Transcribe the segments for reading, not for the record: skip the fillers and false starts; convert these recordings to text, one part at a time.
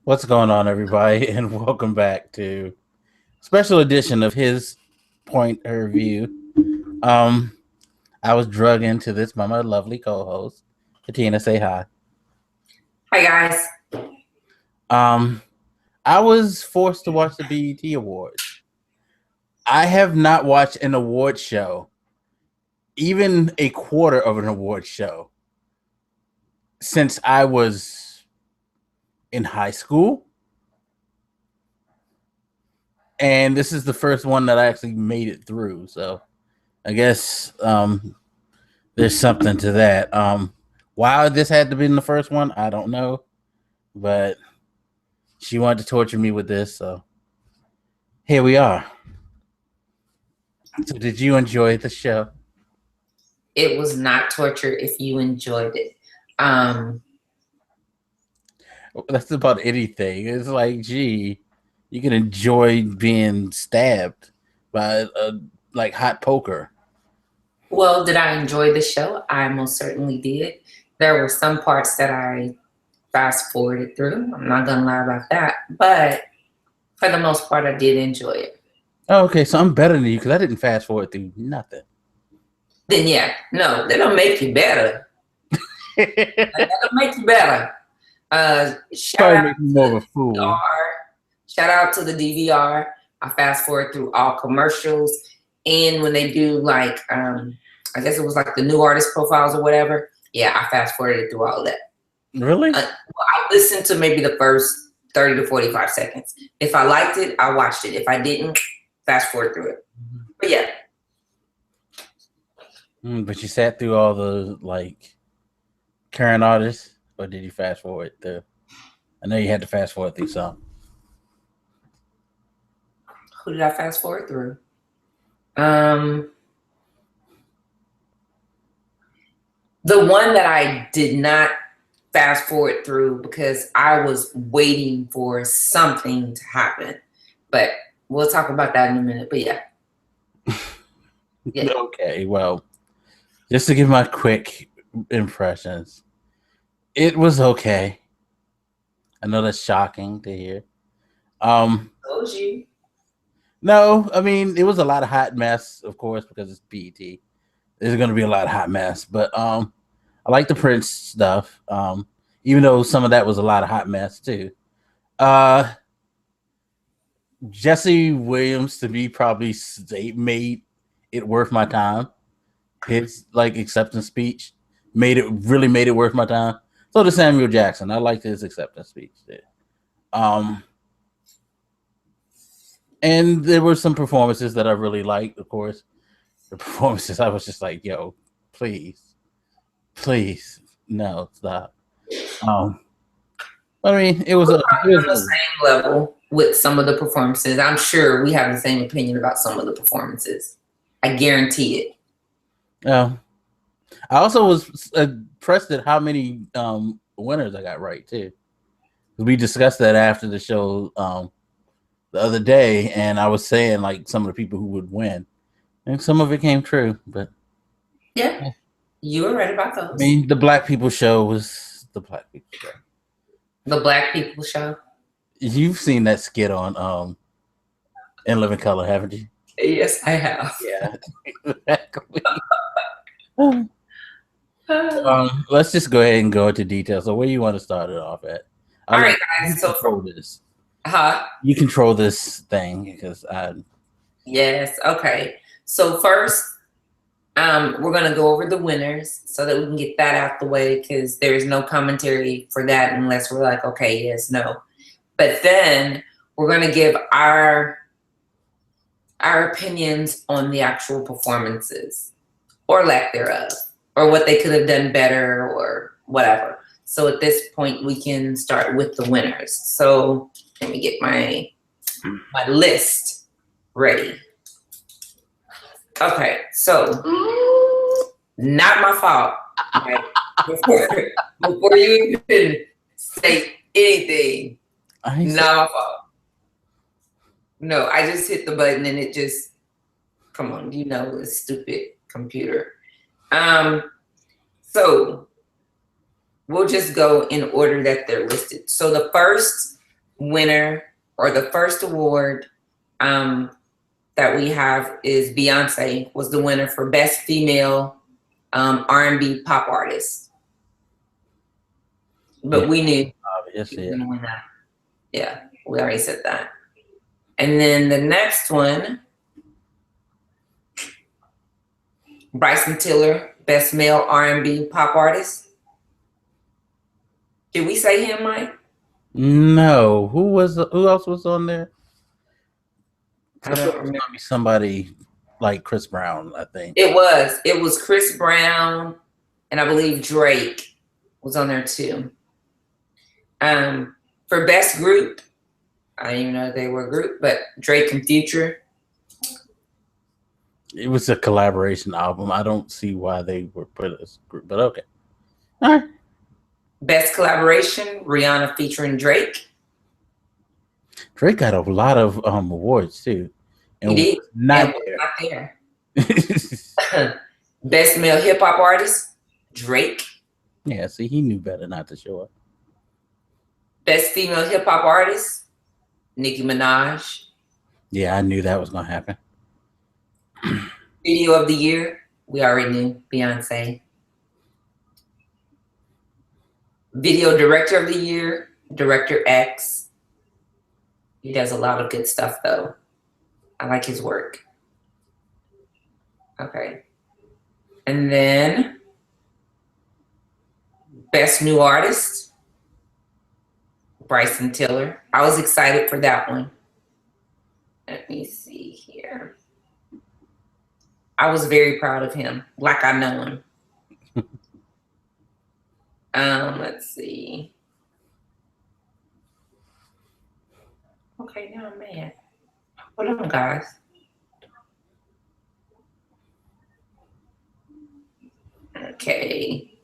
What's going on, everybody, and welcome back to a special edition of his point of review. Um, I was drug into this by my lovely co-host, Katina. Say hi. Hi guys. Um, I was forced to watch the BET Awards. I have not watched an award show, even a quarter of an award show, since I was in high school, and this is the first one that I actually made it through. So I guess there's something to that. Why this had to be in the first one, I don't know, but she wanted to torture me with this, so here we are. So, did you enjoy the show? It was not torture if you enjoyed it. Um, That's about anything. It's like, gee, you can enjoy being stabbed by a like hot poker. well, did I enjoy the show? I most certainly did. There were some parts that I fast forwarded through. I'm not gonna lie about that, but for the most part, I did enjoy it. Oh, okay, so I'm better than you because I didn't fast forward through nothing. Then yeah, no, they don't make you better. They don't make you better. Shout Probably out make me to more the of a fool. DVR. Shout out to the DVR. I fast forward through all commercials, and when they do like, I guess it was like the new artist profiles or whatever. Yeah, I fast forwarded through all of that. Really? I listened to maybe the first 30 to 45 seconds. If I liked it, I watched it. If I didn't, fast forward through it. But yeah, But you sat through all the like current artists, or did you fast forward through? I know you had to fast forward through some. who did I fast forward through? Um, the one that I did not fast forward through because I was waiting for something to happen. But we'll talk about that in a minute. But yeah, yeah. Okay, well, just to give my quick impressions, it was okay. I know that's shocking to hear. Um, Told you. no, I mean it was a lot of hot mess, of course, because it's BET. There's going to be a lot of hot mess, but I like the Prince stuff. Even though some of that was a lot of hot mess too. Uh, Jesse Williams to me probably made it worth my time. His like acceptance speech made it worth my time. So did Samuel Jackson. I liked his acceptance speech there. Um, and there were some performances that I really liked. Of course, the performances I was just like, "Yo, please, please, no, stop." Um, I mean, it was We're a probably it on the was same level with some of the performances. I'm sure we have the same opinion about some of the performances. I guarantee it. a I also was impressed at how many winners I got right too. We discussed that after the show the other day, and I was saying like some of the people who would win, and some of it came true. But Yeah, yeah. you were right about I those. mean, the Black People show was the Black People show. The Black People Show. You've seen that skit on In Living Color, haven't you? Yes, I have. Yeah, exactly. Let's just go ahead and go into details. So, where you want to start it off at? All I'll let right, you guys. So, control this. huh? You control this thing because I. Yes. Okay. So first, we're gonna go over the winners so that we can get that out the way because there's no commentary for that unless we're like, okay, yes, no. But then we're gonna give our opinions on the actual performances or lack thereof, or what they could have done better or whatever. So at this point, we can start with the winners. So let me get my list ready. Okay, so not my fault. Right? Before you even say anything, not my fault. No, I just hit the button and it just, come on, you know, this stupid computer. So we'll just go in order that they're listed. So the first winner, or the first award that we have is Beyonce was the winner for Best Female R&B Pop Artist. But we knew she was going to win that. Yeah, we already said that. And then the next one, Bryson Tiller, Best Male R&B Pop Artist. Did we say him, Mike? No. Who else was on there? I don't remember. Somebody like Chris Brown, I think. It was Chris Brown, and I believe Drake was on there too. For Best Group, I didn't even know they were a group, but Drake and Future. It was a collaboration album. I don't see why they were put as a group, but okay. All right. Best Collaboration, Rihanna featuring Drake. Drake got a lot of awards too. And he did. Not there. Best Male Hip Hop Artist, Drake. Yeah, see, he knew better not to show up. Best Female Hip Hop Artist, Nicki Minaj. Yeah, I knew that was gonna happen. Video of the Year, we already knew, Beyonce. Video Director of the Year, Director X. He does a lot of good stuff though. I like his work. Okay. And then Best New Artist, Bryson Tiller. I was excited for that one. Let me see here. I was very proud of him, like I know him. Let's see. Okay, now I'm mad. Hold on, guys. Okay.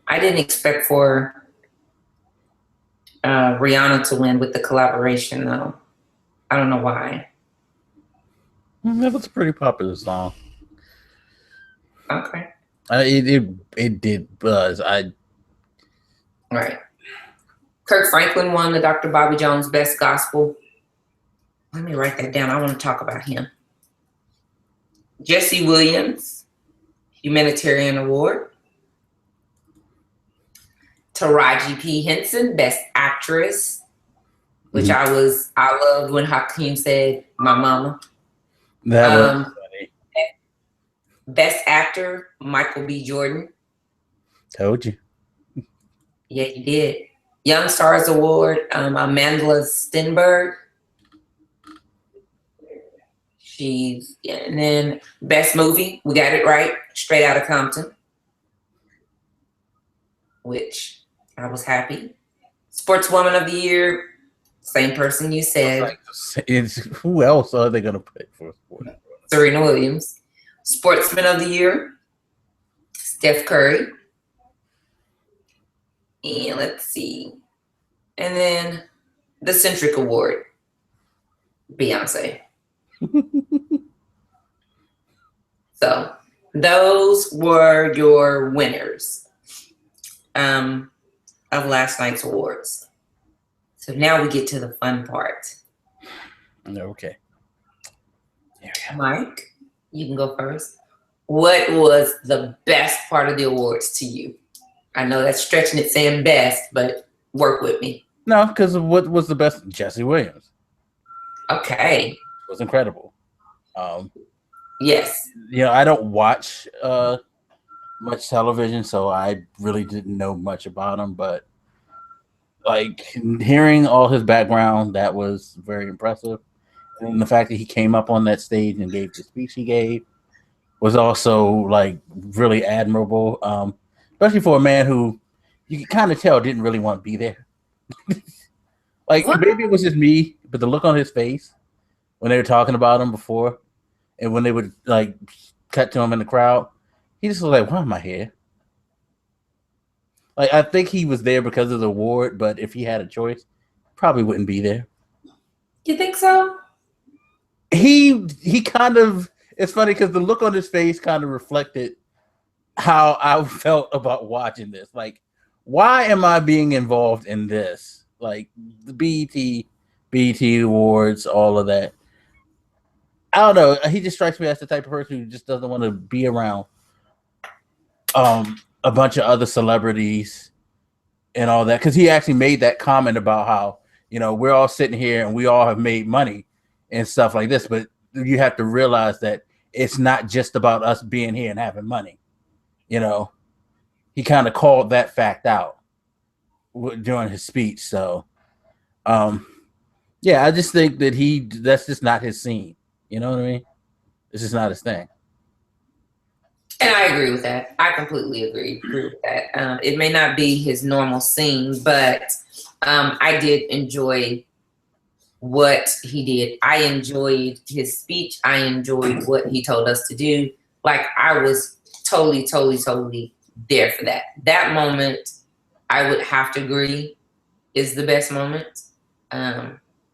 I didn't expect for Rihanna to win with the collaboration, though. I don't know why. That was a pretty popular song. Okay. It did buzz. Right. Kirk Franklin won the Dr. Bobby Jones Best Gospel. Let me write that down. I want to talk about him. Jesse Williams, Humanitarian Award. Taraji P. Henson, Best Actress, which I loved when Hakeem said, "My mama." That was funny. Best Actor, Michael B. Jordan. Told you. Yeah, you did. Young Stars Award, Amanda Stenberg. And then Best Movie, we got it right, Straight Outta Compton, which I was happy. Sportswoman of the Year, same person you said. Who else are they going to pick for sport? Serena Williams. Sportsman of the Year, Steph Curry. And let's see. And then the Centric Award, Beyonce. So those were your winners of last night's awards. So now we get to the fun part. Okay. Mike, you can go first. What was the best part of the awards to you? I know that's stretching it saying best, but work with me. No, because what was the best? Jesse Williams. Okay. It was incredible. Yes. You know, I don't watch much television, so I really didn't know much about him, but like hearing all his background, that was very impressive. And the fact that he came up on that stage and gave the speech he gave was also like really admirable. Especially for a man who you can kind of tell didn't really want to be there. Like maybe it was just me, but the look on his face when they were talking about him before, and when they would like cut to him in the crowd, he just was like, "Why am I here?" Like I think he was there because of the award, but if he had a choice, probably wouldn't be there. You think so? He kind of. It's funny because the look on his face kind of reflected how I felt about watching this. Like why am I being involved in this? Like the BET Awards, all of that. I don't know. He just strikes me as the type of person who just doesn't want to be around a bunch of other celebrities and all that. Because he actually made that comment about how, you know, we're all sitting here and we all have made money and stuff like this. But you have to realize that it's not just about us being here and having money. You know, he kind of called that fact out during his speech. So, yeah, I just think that that's just not his scene. You know what I mean? It's just not his thing. And I agree with that. I completely agree with that. It may not be his normal scene, but I did enjoy what he did. I enjoyed his speech. I enjoyed what he told us to do. Like, I was totally there for that. That moment, I would have to agree, is the best moment.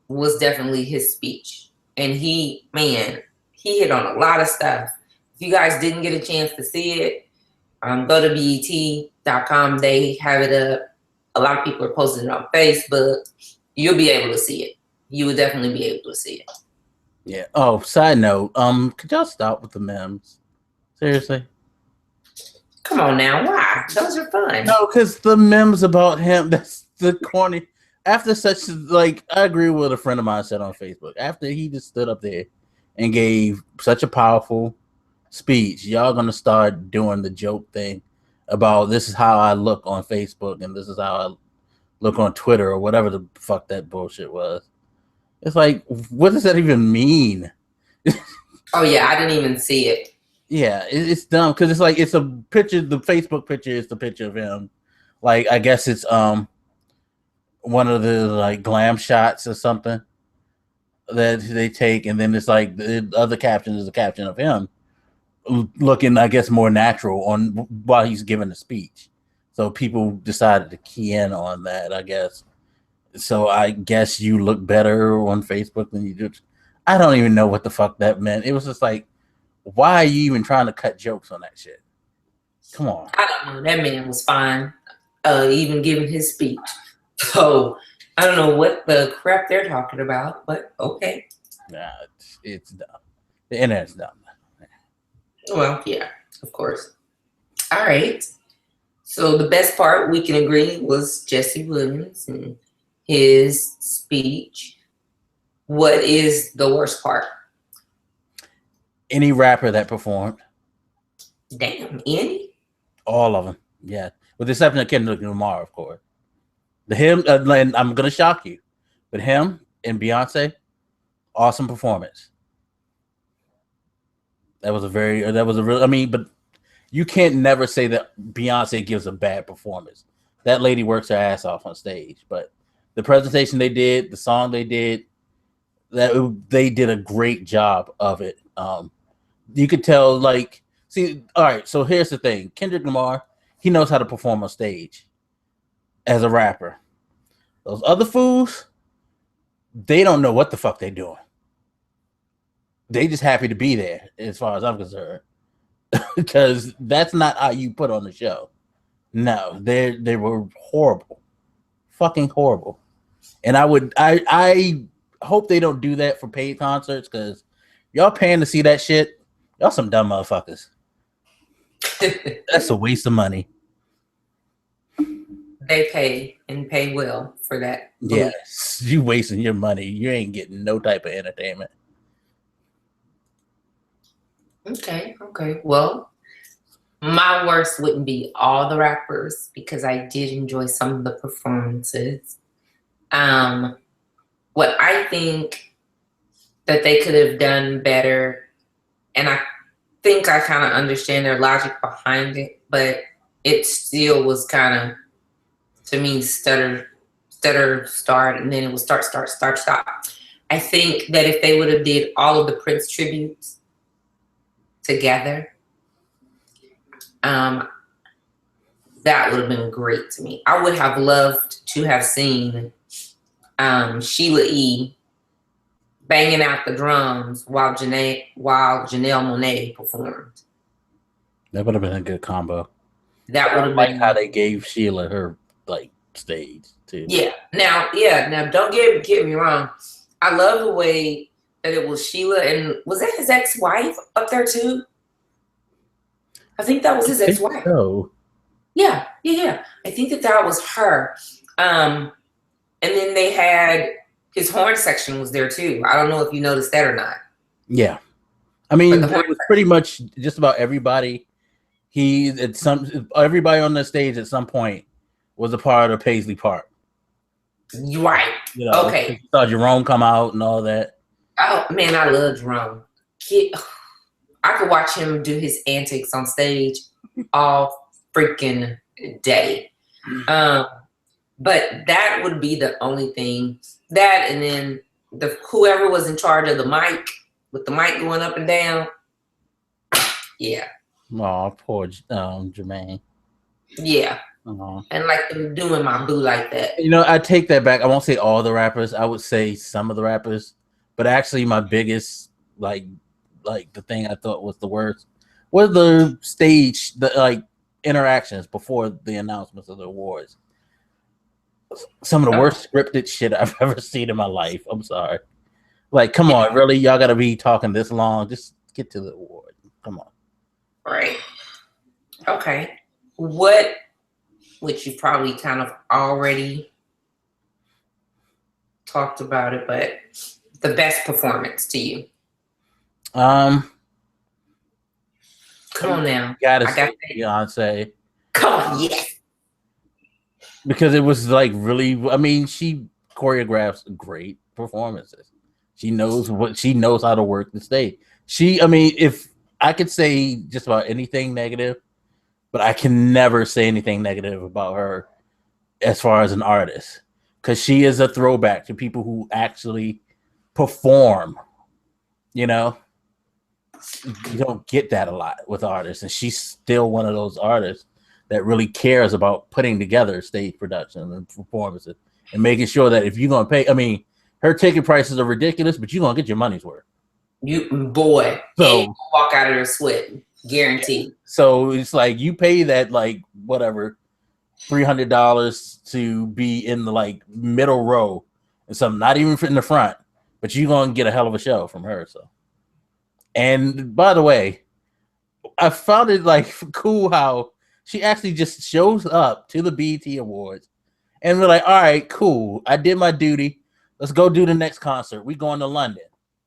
Was definitely his speech. And he hit on a lot of stuff. If you guys didn't get a chance to see it, go to BET.com. They have it up. A lot of people are posting it on Facebook. You'll be able to see it. You would definitely be able to see it. Yeah. Oh, side note, could y'all stop with the memes? Seriously? Come on now, why? Those are fun. No, because the memes about him, that's the corny. After such, like, I agree with what a friend of mine said on Facebook. After he just stood up there and gave such a powerful speech, y'all gonna start doing the joke thing about this is how I look on Facebook and this is how I look on Twitter or whatever the fuck that bullshit was. It's like, what does that even mean? Oh yeah, I didn't even see it. Yeah, it's dumb because it's like it's a picture. The Facebook picture is the picture of him. Like, I guess it's one of the like glam shots or something that they take, and then it's like the other caption is a caption of him looking, I guess, more natural on while he's giving the speech. So people decided to key in on that, I guess. So I guess you look better on Facebook than you do. I don't even know what the fuck that meant. It was just like, why are you even trying to cut jokes on that shit? Come on. I don't know. That man was fine, even giving his speech. So I don't know what the crap they're talking about, but okay. Nah, it's dumb. The internet's dumb. Well, yeah, of course. All right. So the best part, we can agree, was Jesse Williams and his speech. What is the worst part? Any rapper that performed. Damn, any? All of them, yeah. With the exception of Kendrick Lamar, of course. Him, and I'm gonna shock you, but him and Beyonce, awesome performance. That was a real. I mean, but you can't never say that Beyonce gives a bad performance. That lady works her ass off on stage, but the presentation they did, the song they did, they did a great job of it. You could tell, like, see, all right. So here's the thing: Kendrick Lamar, he knows how to perform on stage as a rapper. Those other fools, they don't know what the fuck they're doing. They just happy to be there, as far as I'm concerned, because that's not how you put on the show. No, they were horrible, fucking horrible. And I hope they don't do that for paid concerts, because y'all paying to see that shit. Y'all some dumb motherfuckers. That's a waste of money. They pay and pay well for that. Yes, you wasting your money. You ain't getting no type of entertainment. Okay. Well, my worst wouldn't be all the rappers, because I did enjoy some of the performances. What I think that they could have done better, and I think I kind of understand their logic behind it, but it still was kind of, to me, stutter, start, and then it was start, stop. I think that if they would have did all of the Prince tributes together, that would have been great to me. I would have loved to have seen Sheila E. banging out the drums while Janelle Monáe performed. That would have been a good combo. That would have like been how they gave Sheila her like stage too. Yeah. Now, don't get me wrong. I love the way that it was Sheila, and was that his ex-wife up there too? I think that was his ex-wife. So. Yeah. I think that was her. And then they had his horn section was there too. I don't know if you noticed that or not. Yeah. I mean, it was pretty much just about everybody. Everybody on the stage at some point was a part of Paisley Park. Right. You know, okay. You saw Jerome come out and all that. Oh man, I love Jerome. I could watch him do his antics on stage all freaking day. But that would be the only thing. That and then whoever was in charge of the mic, with the mic going up and down. Yeah. Oh, poor Jermaine. Yeah. And like them doing my boo like that. You know, I take that back. I won't say all the rappers. I would say some of the rappers. But actually my biggest like the thing I thought was the worst was the stage, the like interactions before the announcements of the awards. Some of the worst scripted shit I've ever seen in my life. I'm sorry. Like, come on, really? Y'all gotta be talking this long? Just get to the award. Come on. Right. Okay. Which you probably kind of already talked about it, but the best performance to you? Come on now. Gotta say Beyonce. Come on, yes. Because it was like really, I mean, she choreographs great performances. She knows how to work the stage. I mean, if I could say just about anything negative, but I can never say anything negative about her as far as an artist, because she is a throwback to people who actually perform. You know, you don't get that a lot with artists, and she's still one of those artists that really cares about putting together stage production and performances and making sure that if you're gonna pay, I mean, her ticket prices are ridiculous, but you're gonna get your money's worth. So walk out of there sweating, guaranteed. So it's like you pay that like whatever $300 to be in the like middle row and something, not even in the front, but you're gonna get a hell of a show from her. So, and by the way, I found it like cool how she actually just shows up to the BET Awards and we're like, all right, cool. I did my duty. Let's go do the next concert. We going to London.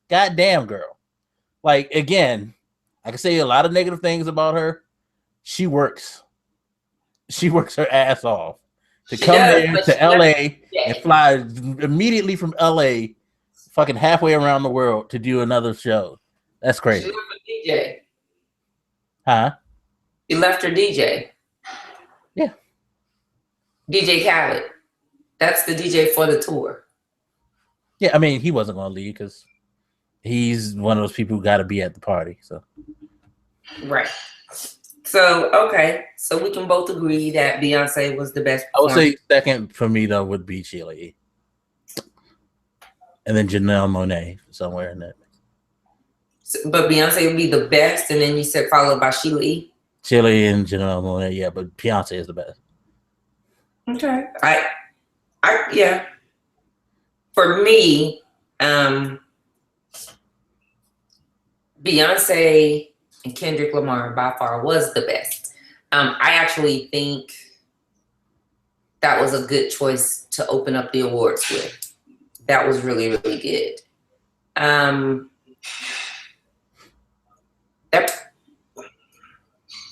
Goddamn, girl. Like, again, I can say a lot of negative things about her. She works. She works her ass off to come there to LA and fly immediately from LA fucking halfway around the world to do another show. That's crazy. She left her DJ. Huh? You left her DJ. Yeah. DJ Khaled. That's the DJ for the tour. Yeah, I mean, he wasn't going to leave because he's one of those people who got to be at the party. So, right. So, okay. So we can both agree that Beyonce was the best I would say second for me, though, would be Sheila E. And then Janelle Monáe somewhere in that. But Beyonce would be the best, and then you said followed by Sheila E. Sheila E. and Janelle Monáe, yeah, but Beyonce is the best. Okay. Yeah. For me, Beyonce and Kendrick Lamar by far was the best. I actually think that was a good choice to open up the awards with. That was really, really good.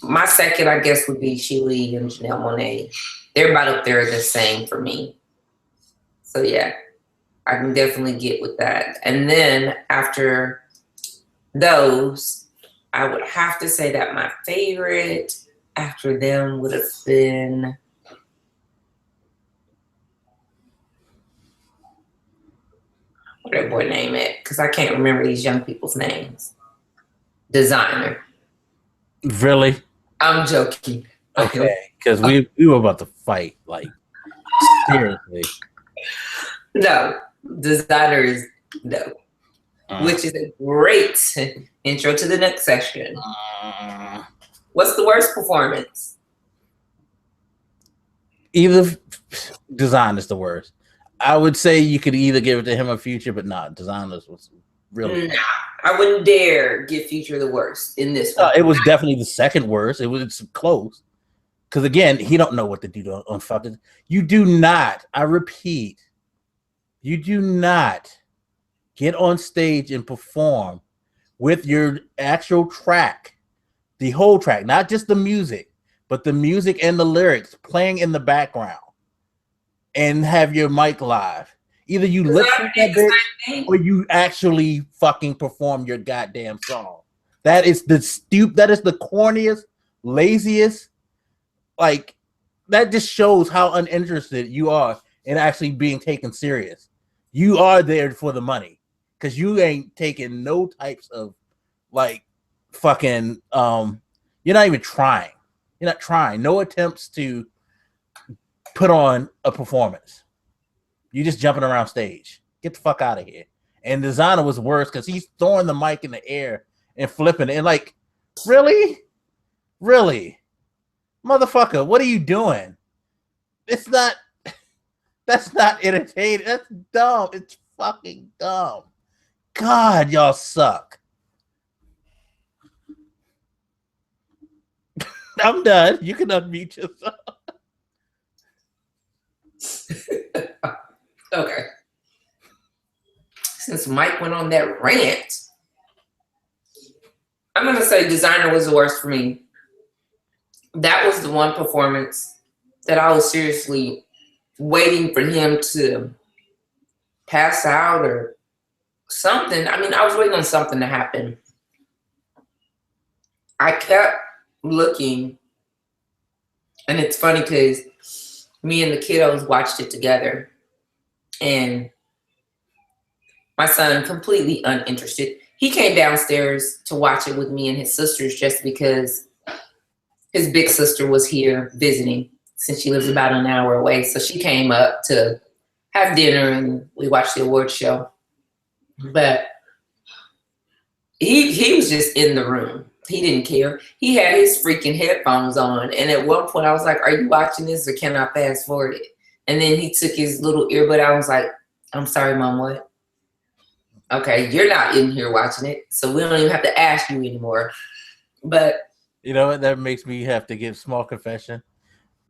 My second, I guess, would be Sheila E. and Janelle Monáe. They're about up there the same for me. So yeah, I can definitely get with that. And then after those, I would have to say that my favorite after them would have been what that boy name it? Because I can't remember these young people's names. Designer. Really? I'm joking. Okay, because we were about to fight, like, seriously. No, Designer is no. Which is a great intro to the next section. What's the worst performance? Either Design is the worst. I would say you could either give it to him or Future, but not Designers was really. Nah, I wouldn't dare give Future the worst in this one. It was definitely the second worst. It was close. Because again, he don't know what to do on fucking. You do not. I repeat, you do not get on stage and perform with your actual track, the whole track, not just the music, but the music and the lyrics playing in the background, and have your mic live. Either you lip sync that bitch, or you actually fucking perform your goddamn song. That is the That is the corniest, laziest. Like, that just shows how uninterested you are in actually being taken serious. You are there for the money because you ain't taking no types of like fucking you're not even trying. You're not trying. No attempts to put on a performance. You just jumping around stage. Get the fuck out of here. And Designer was worse because he's throwing the mic in the air and flipping it. And like, really? Motherfucker, what are you doing? That's not entertaining. That's dumb. It's fucking dumb. God, y'all suck. I'm done. You can unmute yourself. Okay. Since Mike went on that rant, I'm going to say Designer was the worst for me. That was the one performance that I was seriously waiting for him to pass out or something. I mean, I was waiting on something to happen. I kept looking, and it's funny because me and the kiddos watched it together, and my son, completely uninterested. He came downstairs to watch it with me and his sisters just because his big sister was here visiting since she lives about an hour away. So she came up to have dinner and we watched the award show. But he was just in the room. He didn't care. He had his freaking headphones on. And at one point I was like, are you watching this or can I fast forward it? And then he took his little earbud out and was like, I'm sorry, Mom, what? Okay, you're not in here watching it, so we don't even have to ask you anymore. But you know what? That makes me have to give small confession.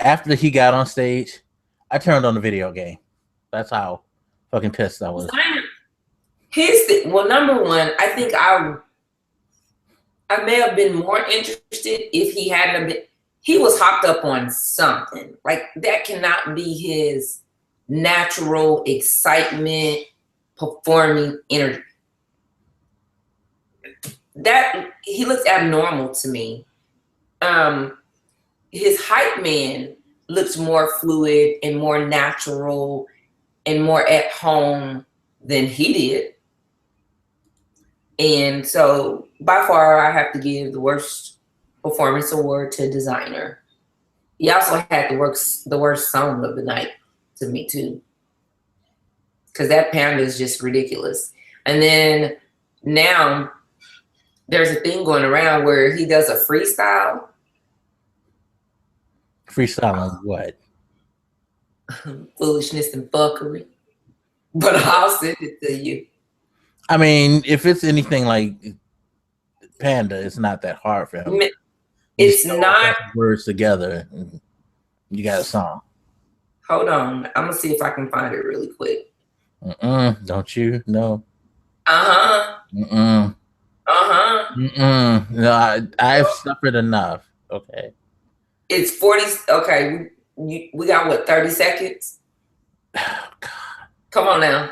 After he got on stage, I turned on the video game. That's how fucking pissed I was. Number one, I think I may have been more interested if he hadn't been. He was hopped up on something. Like, that cannot be his natural excitement, performing energy. That he looks abnormal to me. His hype man looks more fluid and more natural and more at home than he did. And so by far I have to give the worst performance award to Designer. He also had the worst song of the night to me too. Because that Panda is just ridiculous. And then now there's a thing going around where he does a freestyle. Freestyle on what? Foolishness and fuckery. But I'll send it to you. I mean, if it's anything like Panda, it's not that hard for him. It's not. Words together, you got a song. Hold on. I'm going to see if I can find it really quick. Don't you? No. No, I've suffered enough. Okay. It's 40. Okay. We got what, 30 seconds? Oh, God. Come on now.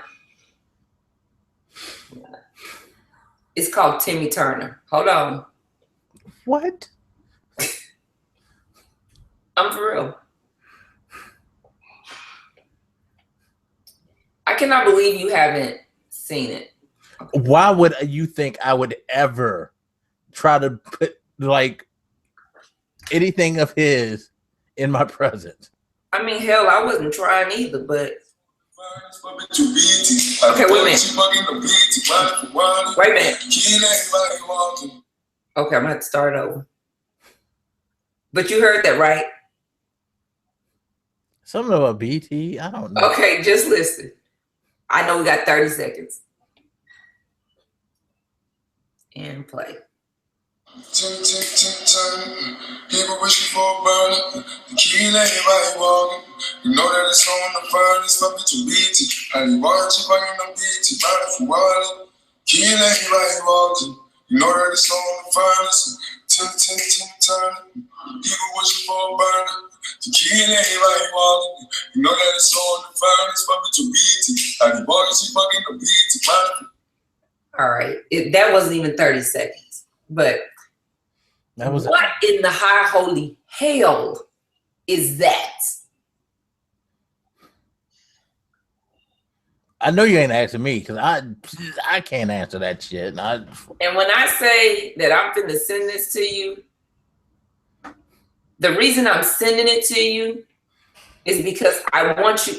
It's called Timmy Turner. Hold on. What? I'm for real. I cannot believe you haven't seen it. Okay. Why would you think I would ever try to put like anything of his in my presence? I mean, hell, I wasn't trying either, but okay, wait a minute. Wait a minute. Okay, I'm gonna have to start over. But you heard that, right? Something about BT? I don't know. Okay, just listen. I know we got 30 seconds. And play. People wishing for a burner. The key ain't right walking. You know that it's on the furnace. Fuck it to BT. I need water, cheap, I ain't no BT. Burning for water. Key ain't right walking. You know that it's on the furnace. Turning. People wishing for a burner. The key ain't right walking. You know that it's on the furnace. Fuck it to BT. I need water, cheap, I ain't no BT. All right. That wasn't even 30 seconds. But that was what in the high holy hell is that? I know you ain't asking me because I can't answer that shit. And when I say that I'm finna send this to you, the reason I'm sending it to you is because I want you.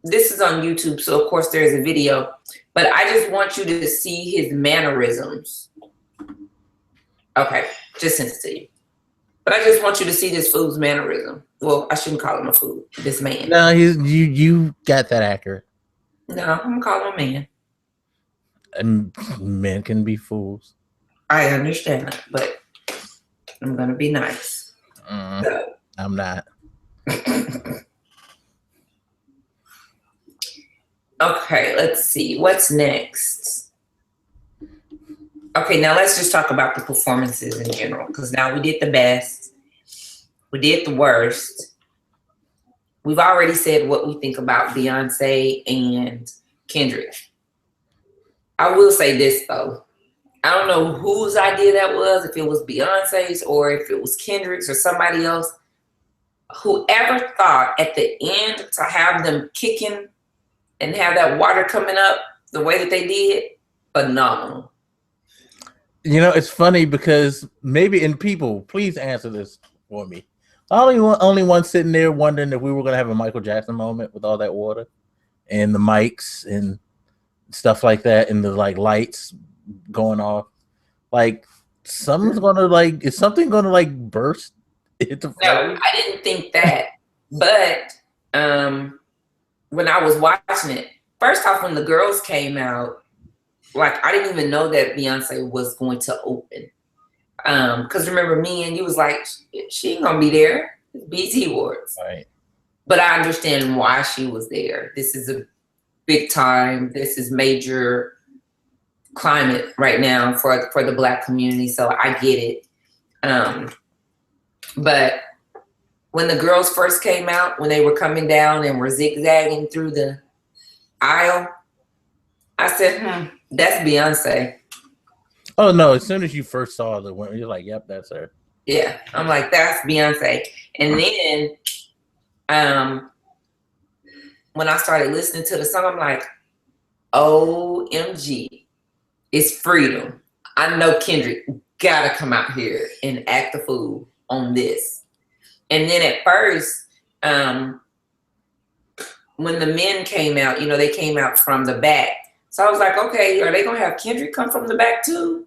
This is on YouTube, so of course there's a video, but I just want you to see his mannerisms. Okay, just sent it to you. But I just want you to see this fool's mannerism. Well, I shouldn't call him a fool. This man. No, you got that accurate. No, I'm gonna call him a man. And men can be fools. I understand that, but I'm gonna be nice. So. I'm not. Okay, let's see. What's next? Okay, now let's just talk about the performances in general, because now we did the best. We did the worst. We've already said what we think about Beyonce and Kendrick. I will say this, though. I don't know whose idea that was, if it was Beyonce's or if it was Kendrick's or somebody else. Whoever thought at the end to have them kicking and have that water coming up the way that they did, phenomenal. You know, it's funny because maybe people, please answer this for me. Only one sitting there wondering if we were going to have a Michael Jackson moment with all that water and the mics and stuff like that and the like lights going off. Like something's going to like, is something going to like burst? No, I didn't think that. But when I was watching it, first off, when the girls came out, like I didn't even know that Beyonce was going to open. Because remember, me and you was like, she ain't gonna be there. It's BT Awards. Right. But I understand why she was there. This is a big time. This is major climate right now for the Black community. So I get it. But when the girls first came out, when they were coming down and were zigzagging through the aisle, I said, that's Beyonce. Oh, no. As soon as you first saw the woman, you're like, yep, that's her. Yeah. I'm like, that's Beyonce. And then when I started listening to the song, I'm like, OMG, it's freedom. I know Kendrick gotta come out here and act the fool on this. And then at first, when the men came out, they came out from the back. So I was like, okay, are they gonna have Kendrick come from the back too?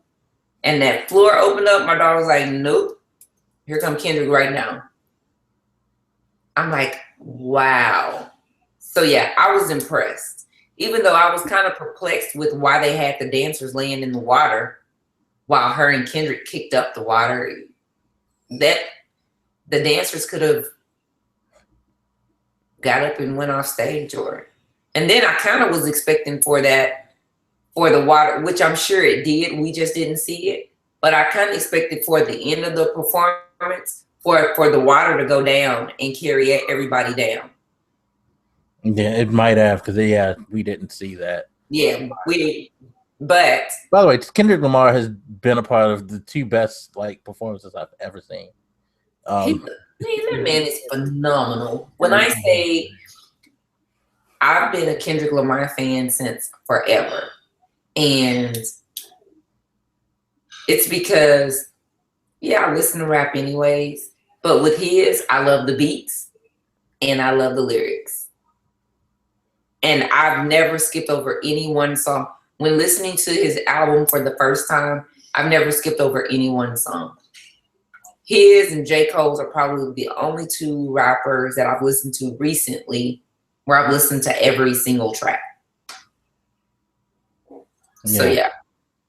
And that floor opened up. My daughter was like, nope, here come Kendrick right now. I'm like, wow. So yeah, I was impressed. Even though I was kind of perplexed with why they had the dancers laying in the water while her and Kendrick kicked up the water, that the dancers could have got up and went off stage and then I kind of was expecting for the water, which I'm sure it did. We just didn't see it. But I kind of expected for the end of the performance for the water to go down and carry everybody down. Yeah, it might have, because we didn't see that. Yeah, but by the way, Kendrick Lamar has been a part of the two best performances I've ever seen. That man is phenomenal. When I say I've been a Kendrick Lamar fan since forever, and it's because I listen to rap anyways, but with his, I love the beats and I love the lyrics. And I've never skipped over any one song. When listening to his album for the first time, I've never skipped over any one song. his and J. Cole's are probably the only two rappers that I've listened to recently where I've listened to every single track. So yeah,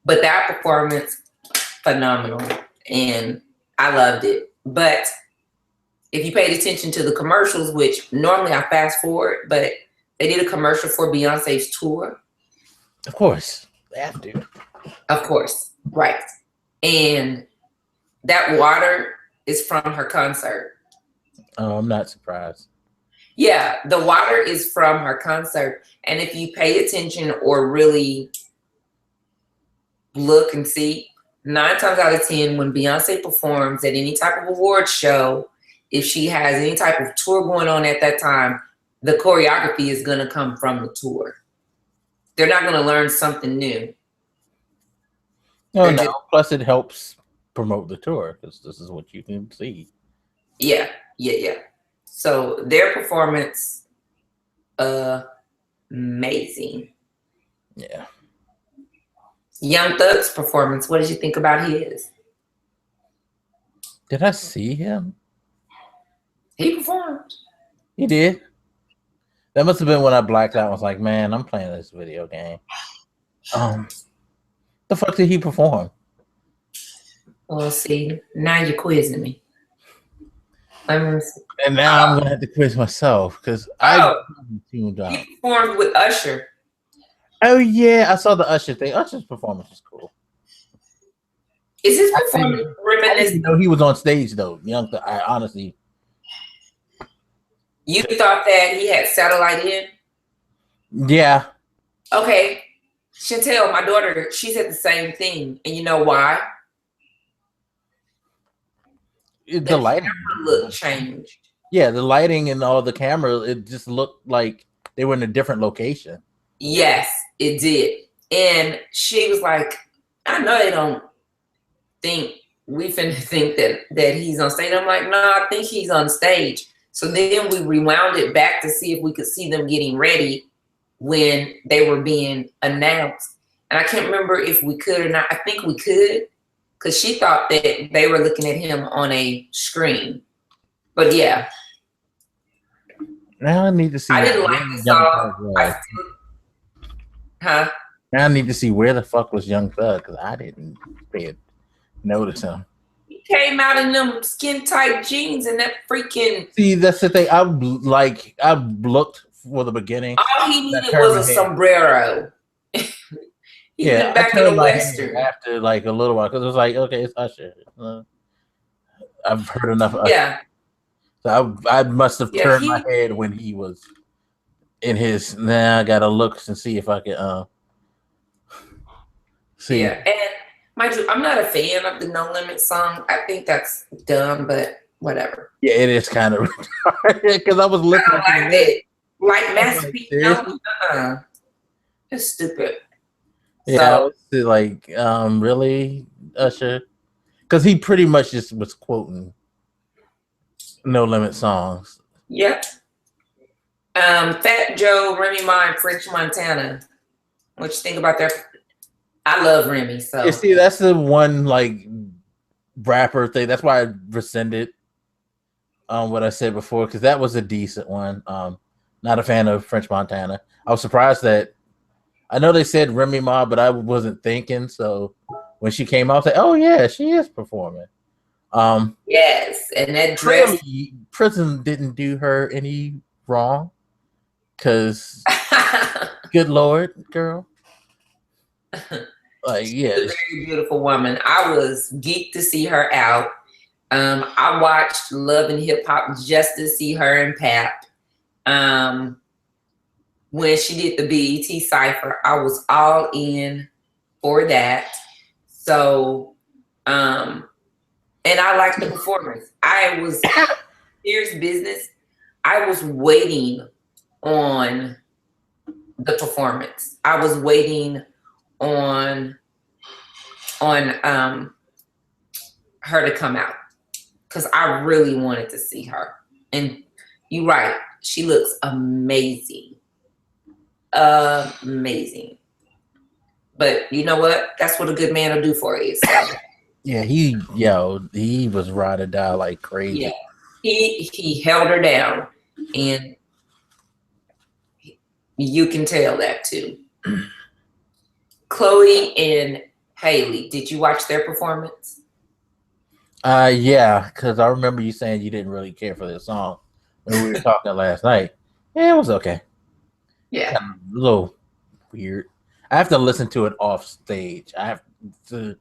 but that performance, phenomenal, and I loved it. But if you paid attention to the commercials, which normally I fast forward, but they did a commercial for Beyonce's tour. Of course, they have to. Of course, right. And that water is from her concert. Oh, I'm not surprised. Yeah, the water is from her concert. And if you pay attention or really look and see, 9 times out of 10, when Beyonce performs at any type of award show, if she has any type of tour going on at that time, the choreography is going to come from the tour. They're not going to learn something new. No. Plus, it helps promote the tour because this is what you can see. Yeah. So their performance, amazing. Yeah. Young Thug's performance, what did you think about his? Did I see him? He performed. He did. That must have been when I blacked out. I was like, man, I'm playing this video game. The fuck did he perform? Well, see, now you're quizzing me. And now I'm gonna have to quiz myself because I tuned out. He performed with Usher. Oh yeah, I saw the Usher thing. Usher's performance was cool. Is his performance reminiscent? I didn't know he was on stage though. I honestly. You thought that he had satellite in? Yeah. Okay. Chantel, my daughter, she said the same thing. And you know why? The lighting look changed. Yeah, the lighting and all the camera, it just looked like they were in a different location. Yes, it did. And she was like, I know they don't think we finna think that he's on stage. I'm like, no, I think he's on stage. So then we rewound it back to see if we could see them getting ready when they were being announced. And I can't remember if we could or not. I think we could because she thought that they were looking at him on a screen. But yeah. Now I need to see. I didn't like the song. Huh? Now I need to see where the fuck was Young Thug because I didn't notice him. He came out in them skin tight jeans and that freaking. See, that's the thing. I looked for the beginning. All he needed was a sombrero. He went back in the Western after like a little while because it was like, okay, it's Usher. I've heard enough. Usher. Yeah. So I must have turned my head when he was in his. Now I gotta look and see if I can see. Yeah, and mind you, I'm not a fan of the No Limit song. I think that's dumb, but whatever. Yeah, it is kind of because I was listening. I don't like it. Like Masterpiece, it's stupid. Yeah, so, like really, Usher, because he pretty much just was quoting No Limit songs. Yep. Fat Joe, Remy Ma, and French Montana. What you think about their? I love Remy. So you see, that's the one like rapper thing. That's why I rescinded what I said before because that was a decent one. Not a fan of French Montana. I was surprised that I know they said Remy Ma, but I wasn't thinking. So when she came out, I was like, oh yeah, she is performing. Yes, and that dress. Prison didn't do her any wrong. Because, good Lord, girl. Like, yeah. She's a very beautiful woman. I was geeked to see her out. I watched Love and Hip Hop just to see her and Pap. When she did the BET Cypher, I was all in for that. So, and I liked the performance. I was serious business. I was waiting on the performance. I was waiting on her to come out because I really wanted to see her. And you're right, she looks amazing. Amazing. But you know what? That's what a good man will do for you. So. Yeah, he was ride or die like crazy. Yeah, he held her down, and you can tell that too. Chloe and Haley, did you watch their performance? Yeah, because I remember you saying you didn't really care for this song when we were talking last night. Yeah, it was okay. Yeah, Kind of a little weird. I have to listen to it off stage. I have to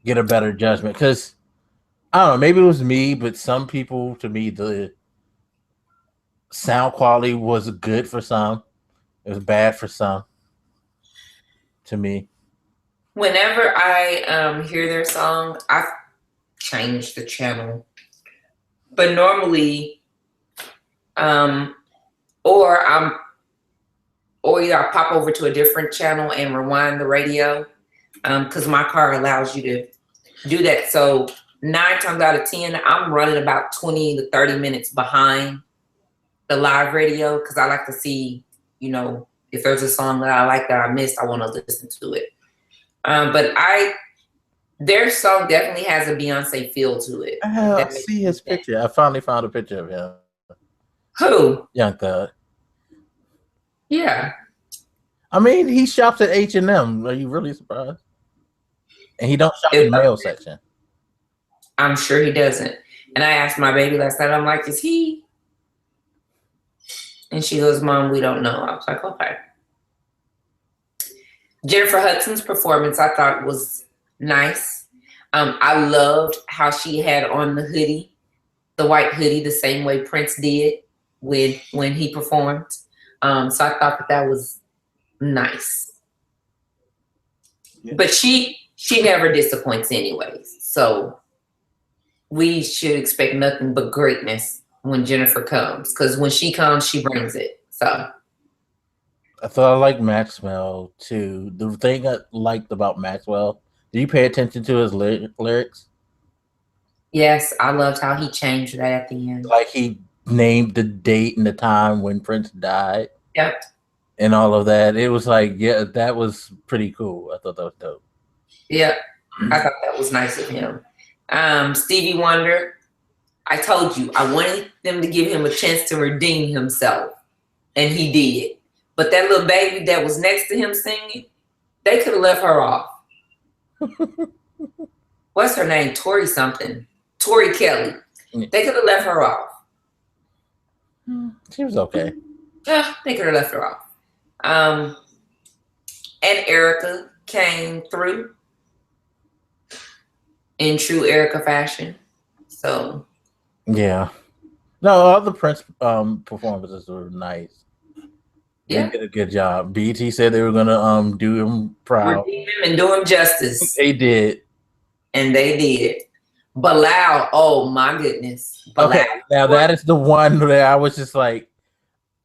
get a better judgment because I don't know. Maybe it was me, but some people, to me, the sound quality was good for some. It was bad for some. To me, whenever I hear their song, I change the channel. But normally, um, or I'm or either I pop over to a different channel and rewind the radio, because my car allows you to do that. So 9 times out of 10, I'm running about 20 to 30 minutes behind the live radio because I like to see, if there's a song that I like that I missed, I want to listen to it. But their song definitely has a Beyonce feel to it. I see his picture. I finally found a picture of him. Who? Young Thug. Yeah. I mean, he shops at H&M. Are you really surprised? And he don't shop in the male section. I'm sure he doesn't. And I asked my baby last night, I'm like, is he? And she goes, Mom, we don't know. I was like, okay. Jennifer Hudson's performance, I thought was nice. I loved how she had on the hoodie, the white hoodie, the same way Prince did when he performed. So I thought that was nice. Yeah. But she never disappoints anyways. So we should expect nothing but greatness when Jennifer comes. Because when she comes, she brings it. So I thought I liked Maxwell too. The thing I liked about Maxwell, do you pay attention to his lyrics? Yes, I loved how he changed that at the end. Like he named the date and the time when Prince died. Yep. And all of that. It was like, yeah, that was pretty cool. I thought that was dope. Yep. I thought that was nice of him. Stevie Wonder, I told you, I wanted them to give him a chance to redeem himself. And he did. But that little baby that was next to him singing, they could have left her off. What's her name? Tori something. Tori Kelly. They could have left her off. She was okay. Yeah, they could have left her off. And Erica came through in true Erica fashion. So yeah. No, all the Prince performances were nice. Yeah. They did a good job. BT said they were gonna do him proud. Redeem him and do him justice. They did. And they did. Bilal, oh my goodness. Bilal. Okay, now that is the one where I was just like,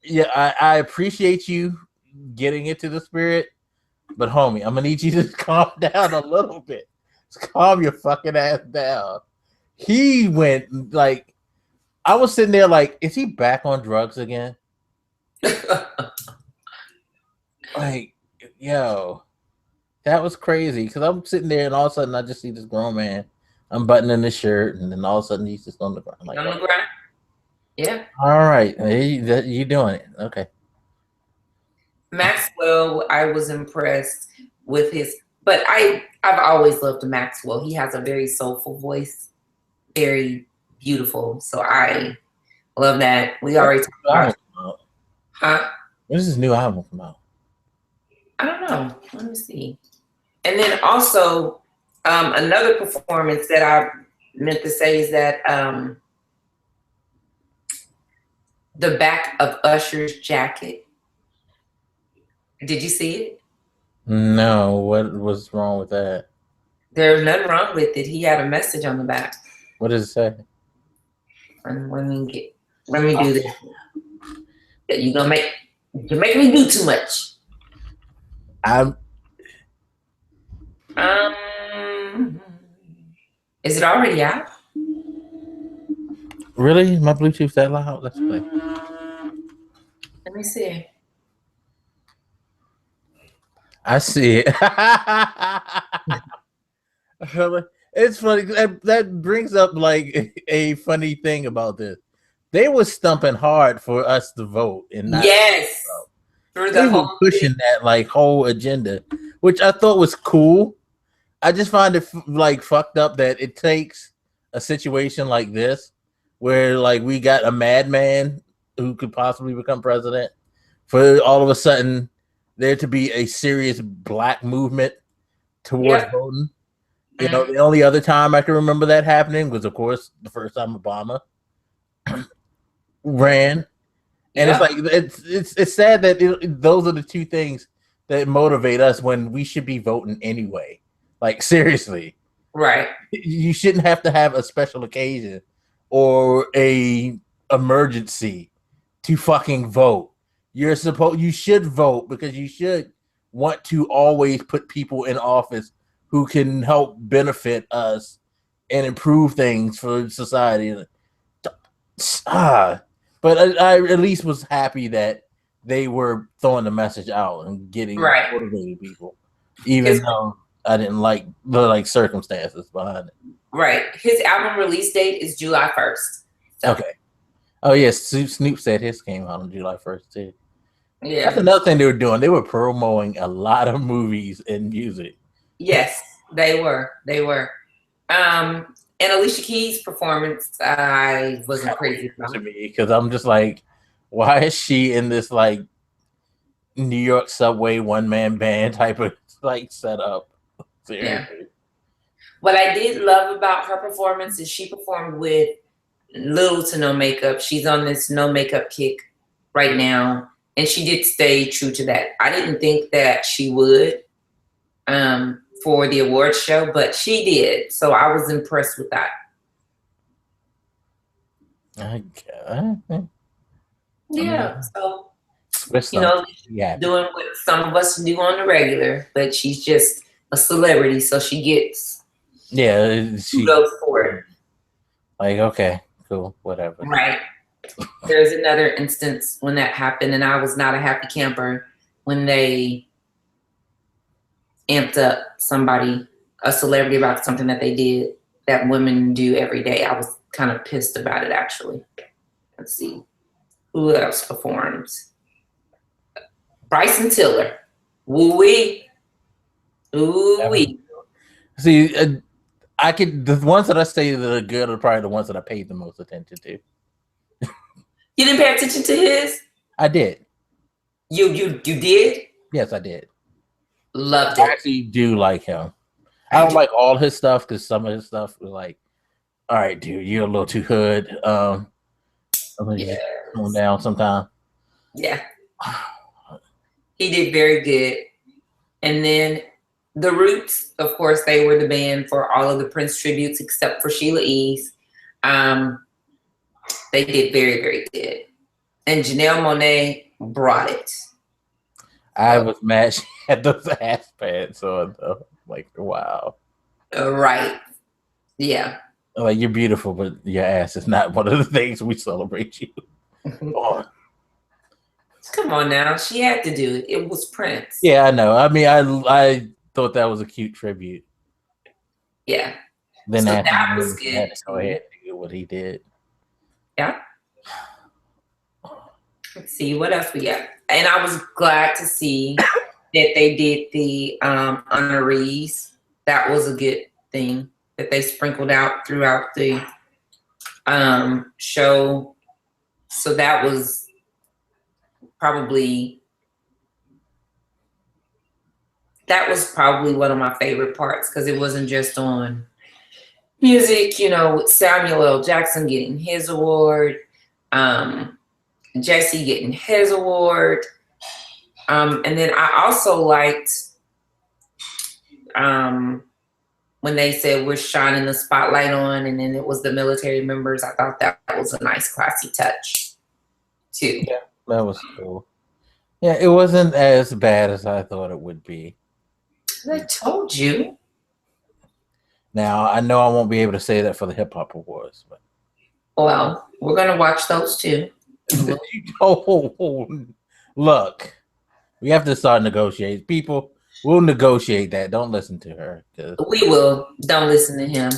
yeah, I appreciate you getting into the spirit, but homie, I'm gonna need you to calm down a little bit. Just calm your fucking ass down. He went like, I was sitting there like, is he back on drugs again? Like, yo, that was crazy. Because I'm sitting there and all of a sudden I just see this grown man unbuttoning his shirt, and then all of a sudden he's just on the ground. Like, on the ground. Yeah. All right, you doing it? Okay. Maxwell, I was impressed with his, but I've always loved Maxwell. He has a very soulful voice, very beautiful. So I love that. We already talked about. Huh? When does his new album come out? I don't know. Let me see. And then also another performance that I meant to say is that the back of Usher's jacket. Did you see it? No. What was wrong with that? There's nothing wrong with it. He had a message on the back. What does it say? Let me do this. You're making me do too much. Is it already out? Really? My Bluetooth's that loud? Let's play. Let me see. I see it. It's funny that brings up like a funny thing about this. They were stumping hard for us to vote and not Yes. Through they the were whole pushing thing. that like whole agenda, which I thought was cool. I just find it like fucked up that it takes a situation like this where like we got a madman who could possibly become president for all of a sudden there to be a serious black movement towards Yep. voting. You know, the only other time I can remember that happening was, of course, the first time Obama ran. And it's like it's sad that those are the two things that motivate us when we should be voting anyway. Like seriously, Right. you shouldn't have to have a special occasion or a emergency to fucking vote. You should vote because you should want to always put people in office who can help benefit us and improve things for society. But I at least was happy that they were throwing the message out and getting motivated people, even though I didn't like the circumstances behind it. Right. His album release date is July 1st. So. Okay. Oh yes, Snoop said his came out on July 1st too. Yeah. That's another thing they were doing. They were promoting a lot of movies and music. Yes, they were. They were. And Alicia Keys' performance, I wasn't crazy about to me because I'm just like, why is she in this like New York subway one man band type of like setup? Seriously. Yeah. What I did love about her performance is she performed with little to no makeup. She's on this no makeup kick right now, and she did stay true to that. I didn't think that she would for the awards show, but she did. So I was impressed with that. Yeah. So, you know, doing what some of us do on the regular, but she's just a celebrity, so she gets kudos for it. Like, okay, cool, whatever. Right. There's another instance when that happened, and I was not a happy camper when they amped up somebody, a celebrity, about something that they did that women do every day. I was kind of pissed about it, actually. Let's see. Who else performs? Bryson Tiller. Woo-wee. Ooh-wee. See, the ones that I say that are good are probably the ones that I paid the most attention to. You didn't pay attention to his? I did. You did? Yes, I did. Loved it. I actually do like him. I don't like all his stuff because some of his stuff was like, all right, dude, you're a little too hood. I'm gonna just calm down sometime. Yeah. He did very good. And then The Roots, of course, they were the band for all of the Prince tributes except for Sheila E's. They did very, very good. And Janelle Monáe brought it. I was mad she had those ass pads on, though. Like, wow. Right. Yeah. Like, you're beautiful, but your ass is not one of the things we celebrate you on. Come on now. She had to do it. It was Prince. Yeah, I know. I mean, I thought that was a cute tribute. Yeah. Then so that was good. Had to go ahead and do what he did. Yeah. Let's see what else we got. And I was glad to see that they did the honorees. That was a good thing that they sprinkled out throughout the show. So that was probably one of my favorite parts because it wasn't just on music, you know, with Samuel L. Jackson getting his award, Jesse getting his award. And then I also liked when they said we're shining the spotlight on, and then it was the military members. I thought that was a nice, classy touch, too. Yeah, that was cool. Yeah, it wasn't as bad as I thought it would be. I told you. Now, I know I won't be able to say that for the Hip Hop Awards. But... Well, we're going to watch those, too. Oh, look. We have to start negotiating. People, We'll negotiate that. Don't listen to her. We will. Don't listen to him.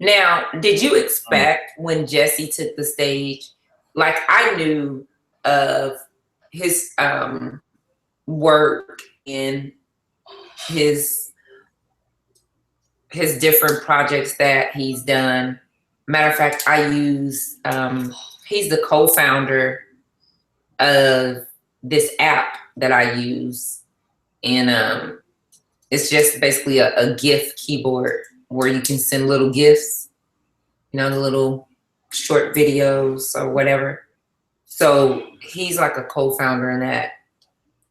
Now, did you expect when Jesse took the stage, like I knew of his work in his different projects that he's done. Matter of fact, I use he's the co-founder of this app that I use, and it's just basically a GIF keyboard where you can send little GIFs, you know, the little short videos or whatever. So he's like a co-founder in that,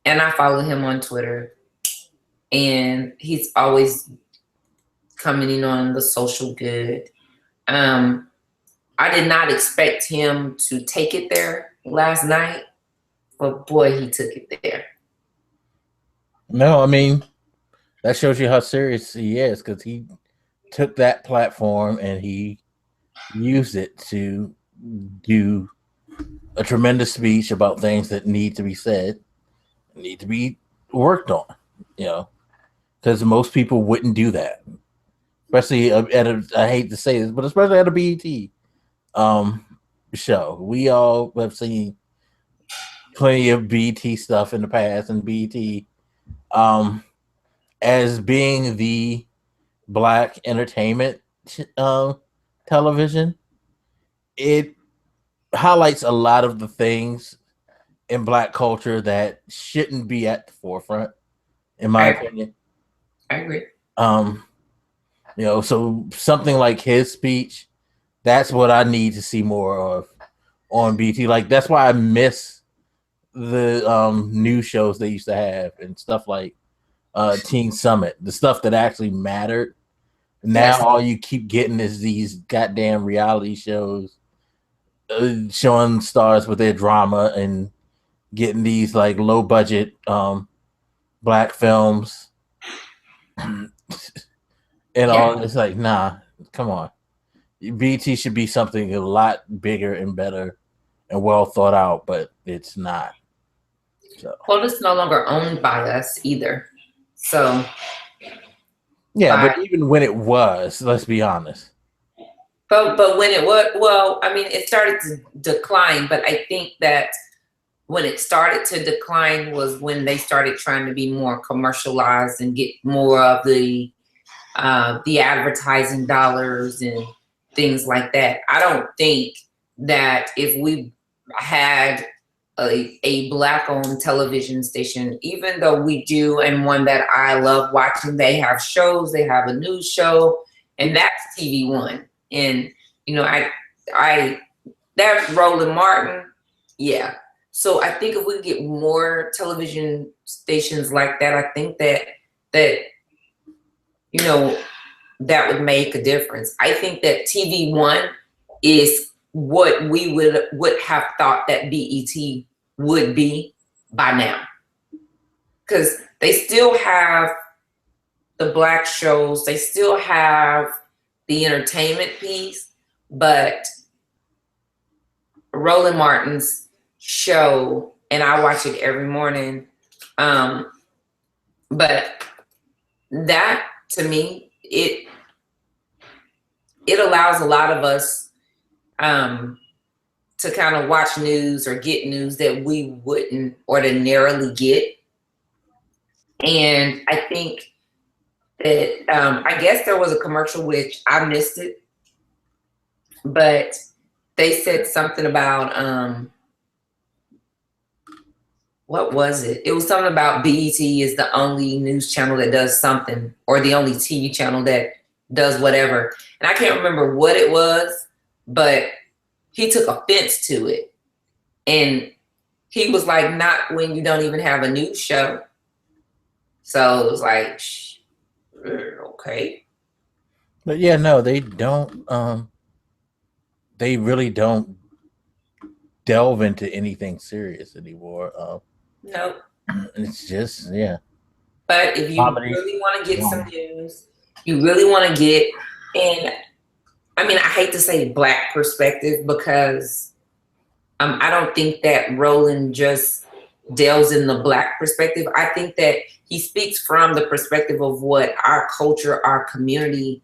and I follow him on Twitter, and he's always commenting on the social good. I did not expect him to take it there last night, but boy, he took it there. No, I mean, that shows you how serious he is, because he took that platform and he used it to do a tremendous speech about things that need to be said, need to be worked on, you know, because most people wouldn't do that, especially at I hate to say this, but especially at a BET show. We all have seen plenty of BET stuff in the past, and BET as being the Black entertainment television, it highlights a lot of the things in Black culture that shouldn't be at the forefront, in my opinion. I agree. You know, so something like his speech, that's what I need to see more of on BT. Like, that's why I miss the news shows they used to have and stuff like Teen Summit, the stuff that actually mattered. Now all you keep getting is these goddamn reality shows showing stars with their drama and getting these like low budget Black films and all. It's like, nah, come on. BT should be something a lot bigger and better and well thought out, but it's not. So. Well, it's no longer owned by us either. So yeah, but even when it was, let's be honest. But when it was, well, I mean, it started to decline, but I think that when it started to decline was when they started trying to be more commercialized and get more of the advertising dollars and things like that. I don't think that if we had a Black-owned television station, even though we do, and one that I love watching, they have shows, they have a news show, and that's TV One. And, you know, that's Roland Martin. Yeah. So I think if we get more television stations like that, I think that, you know, that would make a difference. I think that TV One is what we would have thought that BET would be by now. Because they still have the Black shows, they still have the entertainment piece, but Roland Martin's show, and I watch it every morning, but that, to me, it allows a lot of us to kind of watch news or get news that we wouldn't ordinarily get. And I think that, I guess there was a commercial which I missed it, but they said something about, what was it? It was something about BET is the only news channel that does something, or the only TV channel that does whatever. And I can't remember what it was, but he took offense to it. And he was like, not when you don't even have a news show. So it was like, okay. But yeah, no, they don't, they really don't delve into anything serious anymore. Nope. It's just, yeah. But if you really want to get some news, you really want to get, and I mean, I hate to say Black perspective, because I don't think that Roland just delves in the Black perspective. I think that he speaks from the perspective of what our culture, our community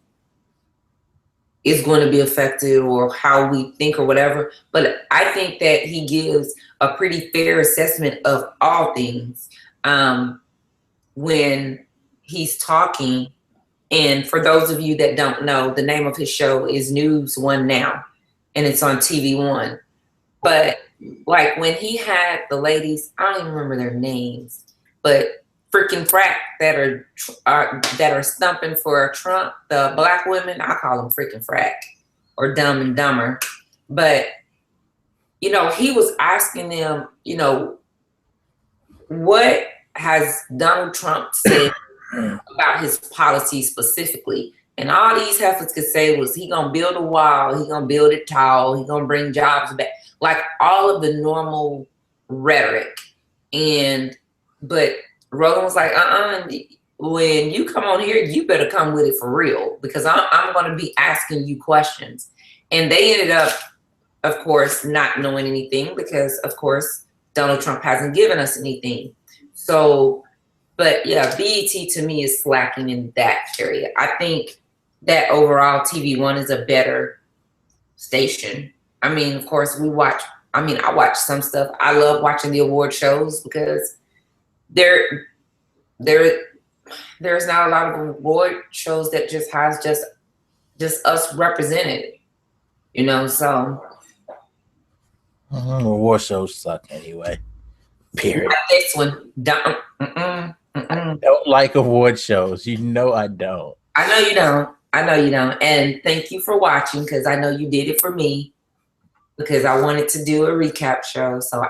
is going to be affected, or how we think or whatever. But I think that he gives a pretty fair assessment of all things when he's talking. And for those of you that don't know, the name of his show is News One Now, and it's on TV One. But like when he had the ladies, I don't even remember their names, but freaking frack that are stumping for Trump, the Black women, I call them freaking frack or Dumb and Dumber. But you know, he was asking them, you know, what has Donald Trump said about his policy specifically? And all these heifers could say was, he gonna build a wall, he gonna build it tall, he gonna bring jobs back, like all of the normal rhetoric. But Roland was like, when you come on here, you better come with it for real, because I'm gonna be asking you questions. And they ended up, of course, not knowing anything, because of course Donald Trump hasn't given us anything. So, but yeah, BET to me is slacking in that area. I think that overall TV One is a better station. I mean, of course, I watch some stuff. I love watching the award shows, because there's not a lot of award shows that just has just us represented, you know. So award shows suck anyway. Period. Not this one. I don't like award shows. You know I don't. I know you don't. And thank you for watching, because I know you did it for me, because I wanted to do a recap show. So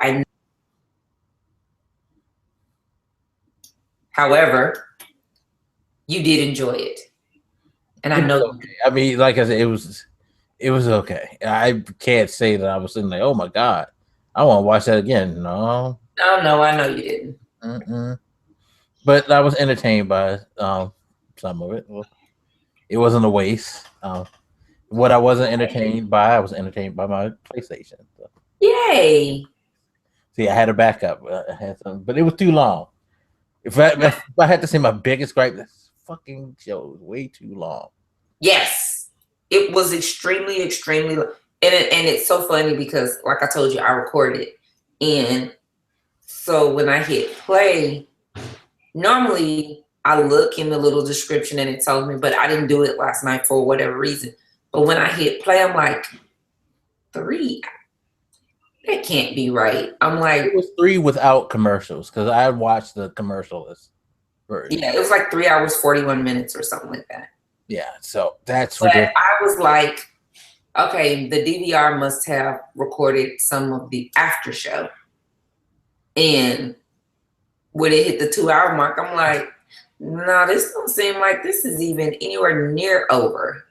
however, you did enjoy it. And I know. Okay. I mean, like I said, it was okay. I can't say that I was sitting like, oh my God, I want to watch that again. No, I know you didn't. But I was entertained by some of it. It wasn't a waste. What I wasn't entertained by, I was entertained by my PlayStation. So. Yay! See, I had a backup. I had some, but it was too long. If I had to say my biggest gripe, this fucking show was way too long. Yes, it was extremely, extremely long. And it's so funny because, like I told you, I recorded it. And so when I hit play, normally I look in the little description and it tells me, but I didn't do it last night for whatever reason. But when I hit play, I'm like, 3? That can't be right. I'm like, it was 3 without commercials, because I watched the commercialless version. Yeah, it was like 3 hours, 41 minutes or something like that. Yeah, so that's ridiculous. I was like, okay, the DVR must have recorded some of the after show. And when it hit the 2-hour mark, I'm like, no, this don't seem like this is even anywhere near over.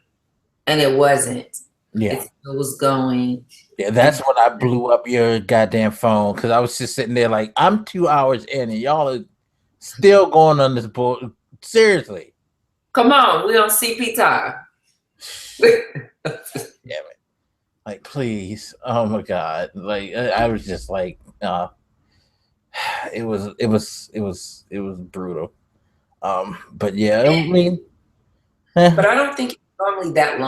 And it wasn't. Yeah. It was going. Yeah, that's when I blew up your goddamn phone, because I was just sitting there like, I'm 2 hours in and y'all are still going on this board. Seriously. Come on, we on CP time. Damn it. Like, please. Oh my God. Like, I was just like, it was brutal. But yeah, I mean, but I don't think it's normally that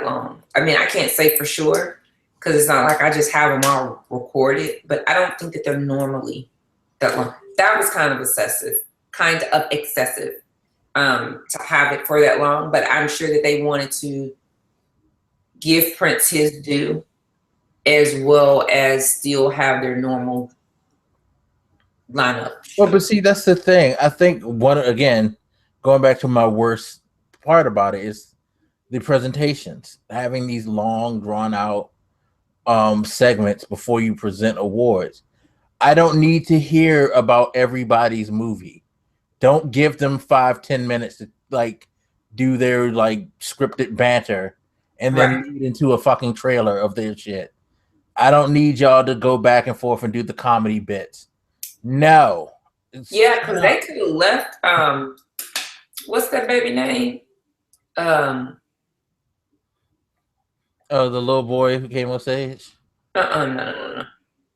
long. I mean, I can't say for sure, because it's not like I just have them all recorded, but I don't think that they're normally that long. That was kind of excessive to have it for that long, but I'm sure that they wanted to give Prince his due, as well as still have their normal lineup. Well, but see, that's the thing. I think going back to my worst part about it is the presentations, having these long, drawn out segments before you present awards. I don't need to hear about everybody's movie. Don't give them 5-10 minutes to like do their like scripted banter and then lead into a fucking trailer of their shit. I don't need y'all to go back and forth and do the comedy bits. No. Yeah, because they could have left what's that baby name? Oh, the little boy who came on stage? No.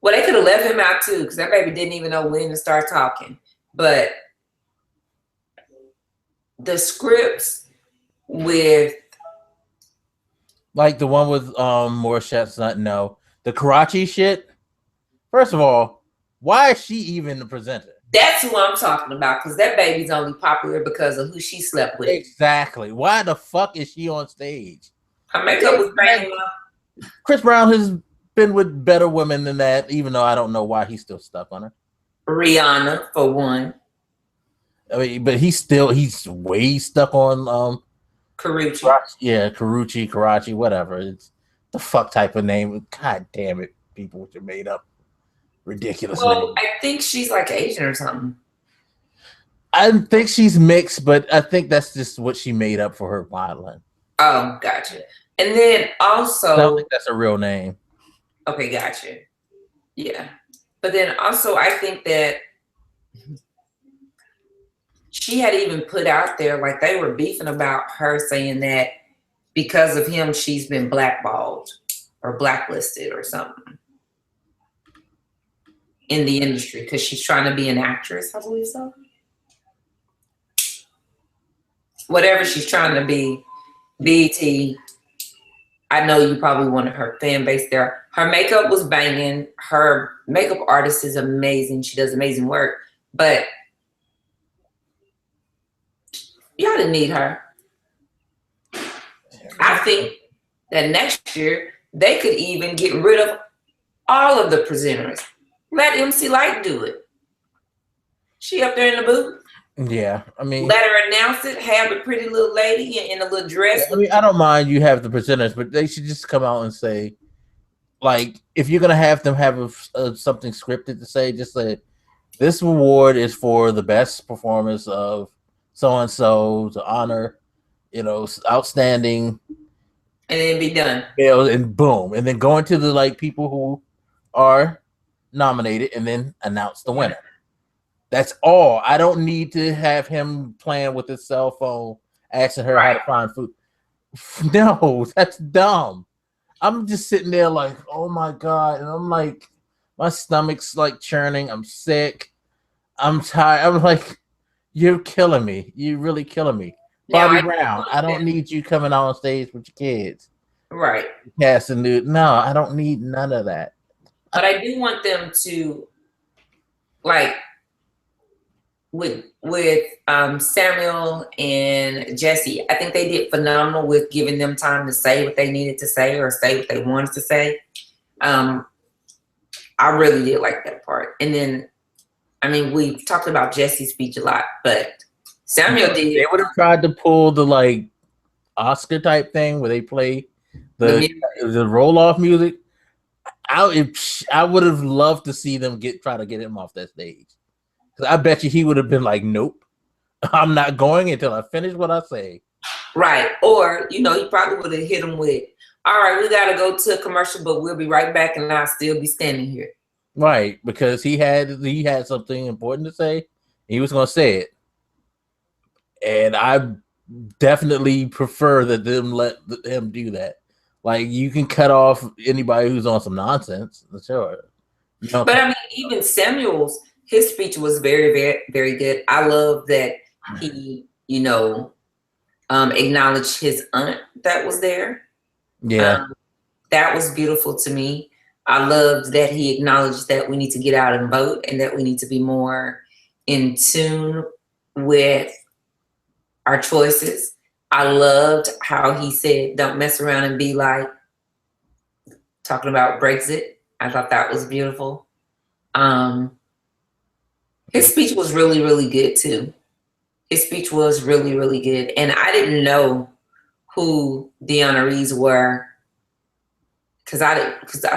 Well, they could have left him out too, because that baby didn't even know when to start talking. But the scripts with, like the one with Morissette, not no, the Karachi shit. First of all, why is she even the presenter? That's who I'm talking about, because that baby's only popular because of who she slept with. Exactly. Why the fuck is she on stage? Her makeup was banging up. Chris Brown has been with better women than that, even though I don't know why he's still stuck on her. Rihanna, for one. I mean, but he's way stuck on Karuchi. Yeah, Karachi, whatever. It's the fuck type of name. God damn it, people with your made up ridiculous name. I think she's like Asian or something. I think she's mixed, but I think that's just what she made up for her modeling. Oh, gotcha. And then also, I don't think that's a real name. Okay, gotcha. Yeah. But then also, I think that she had even put out there, like they were beefing about her saying that because of him, she's been blackballed or blacklisted or something in the industry because she's trying to be an actress, I believe so. Whatever she's trying to be, BT, I know you probably wanted her fan base there. Her makeup was banging. Her makeup artist is amazing. She does amazing work. But y'all didn't need her. I think that next year, they could even get rid of all of the presenters. Let MC Light do it. She up there in the booth. Yeah, I mean, let her announce it. Have a pretty little lady in a little dress. I mean, I don't mind you have the presenters, but they should just come out and say, like, if you're gonna have them have something scripted to say, just say this award is for the best performance of so and so to honor, outstanding, and then be done. And boom, and then go into the like people who are nominated, and then announce the winner. That's all. I don't need to have him playing with his cell phone, asking her how to find food. No, that's dumb. I'm just sitting there like, oh my God. And I'm like, my stomach's like churning. I'm sick. I'm tired. I'm like, you're killing me. You're really killing me. Bobby Brown, I don't need you coming on stage with your kids. Right. Casting nude. No, I don't need none of that. But I do want them to, like, with Samuel and Jesse, I think they did phenomenal with giving them time to say what they needed to say or say what they wanted to say. I really did like that part. And then, I mean, we've talked about Jesse's speech a lot, but Samuel did. They would have tried to pull the like Oscar type thing where they play the roll off music. I would have loved to see them try to get him off that stage. Because I bet you he would have been like, nope, I'm not going until I finish what I say. Right. Or, he probably would have hit him with, all right, we got to go to a commercial, but we'll be right back and I'll still be standing here. Right. Because he had something important to say. He was going to say it. And I definitely prefer that them let him do that. Like, you can cut off anybody who's on some nonsense. Sure. But I mean, even Samuel's, his speech was very, very, very good. I love that he, acknowledged his aunt that was there. Yeah. That was beautiful to me. I loved that he acknowledged that we need to get out and vote and that we need to be more in tune with our choices. I loved how he said, don't mess around and be like, talking about Brexit. I thought that was beautiful. His speech was really, really good too. His speech was really, really good. And I didn't know who the honorees were because I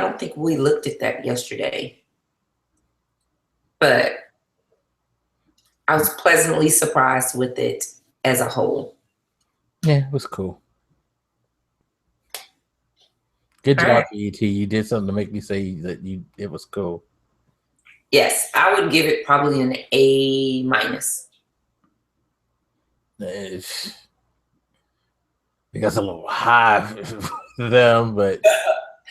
don't think we looked at that yesterday. But I was pleasantly surprised with it as a whole. Yeah, it was cool. Good job, E.T. You did something to make me say that it was cool. Yes, I would give it probably an A-. Because a little high for them, but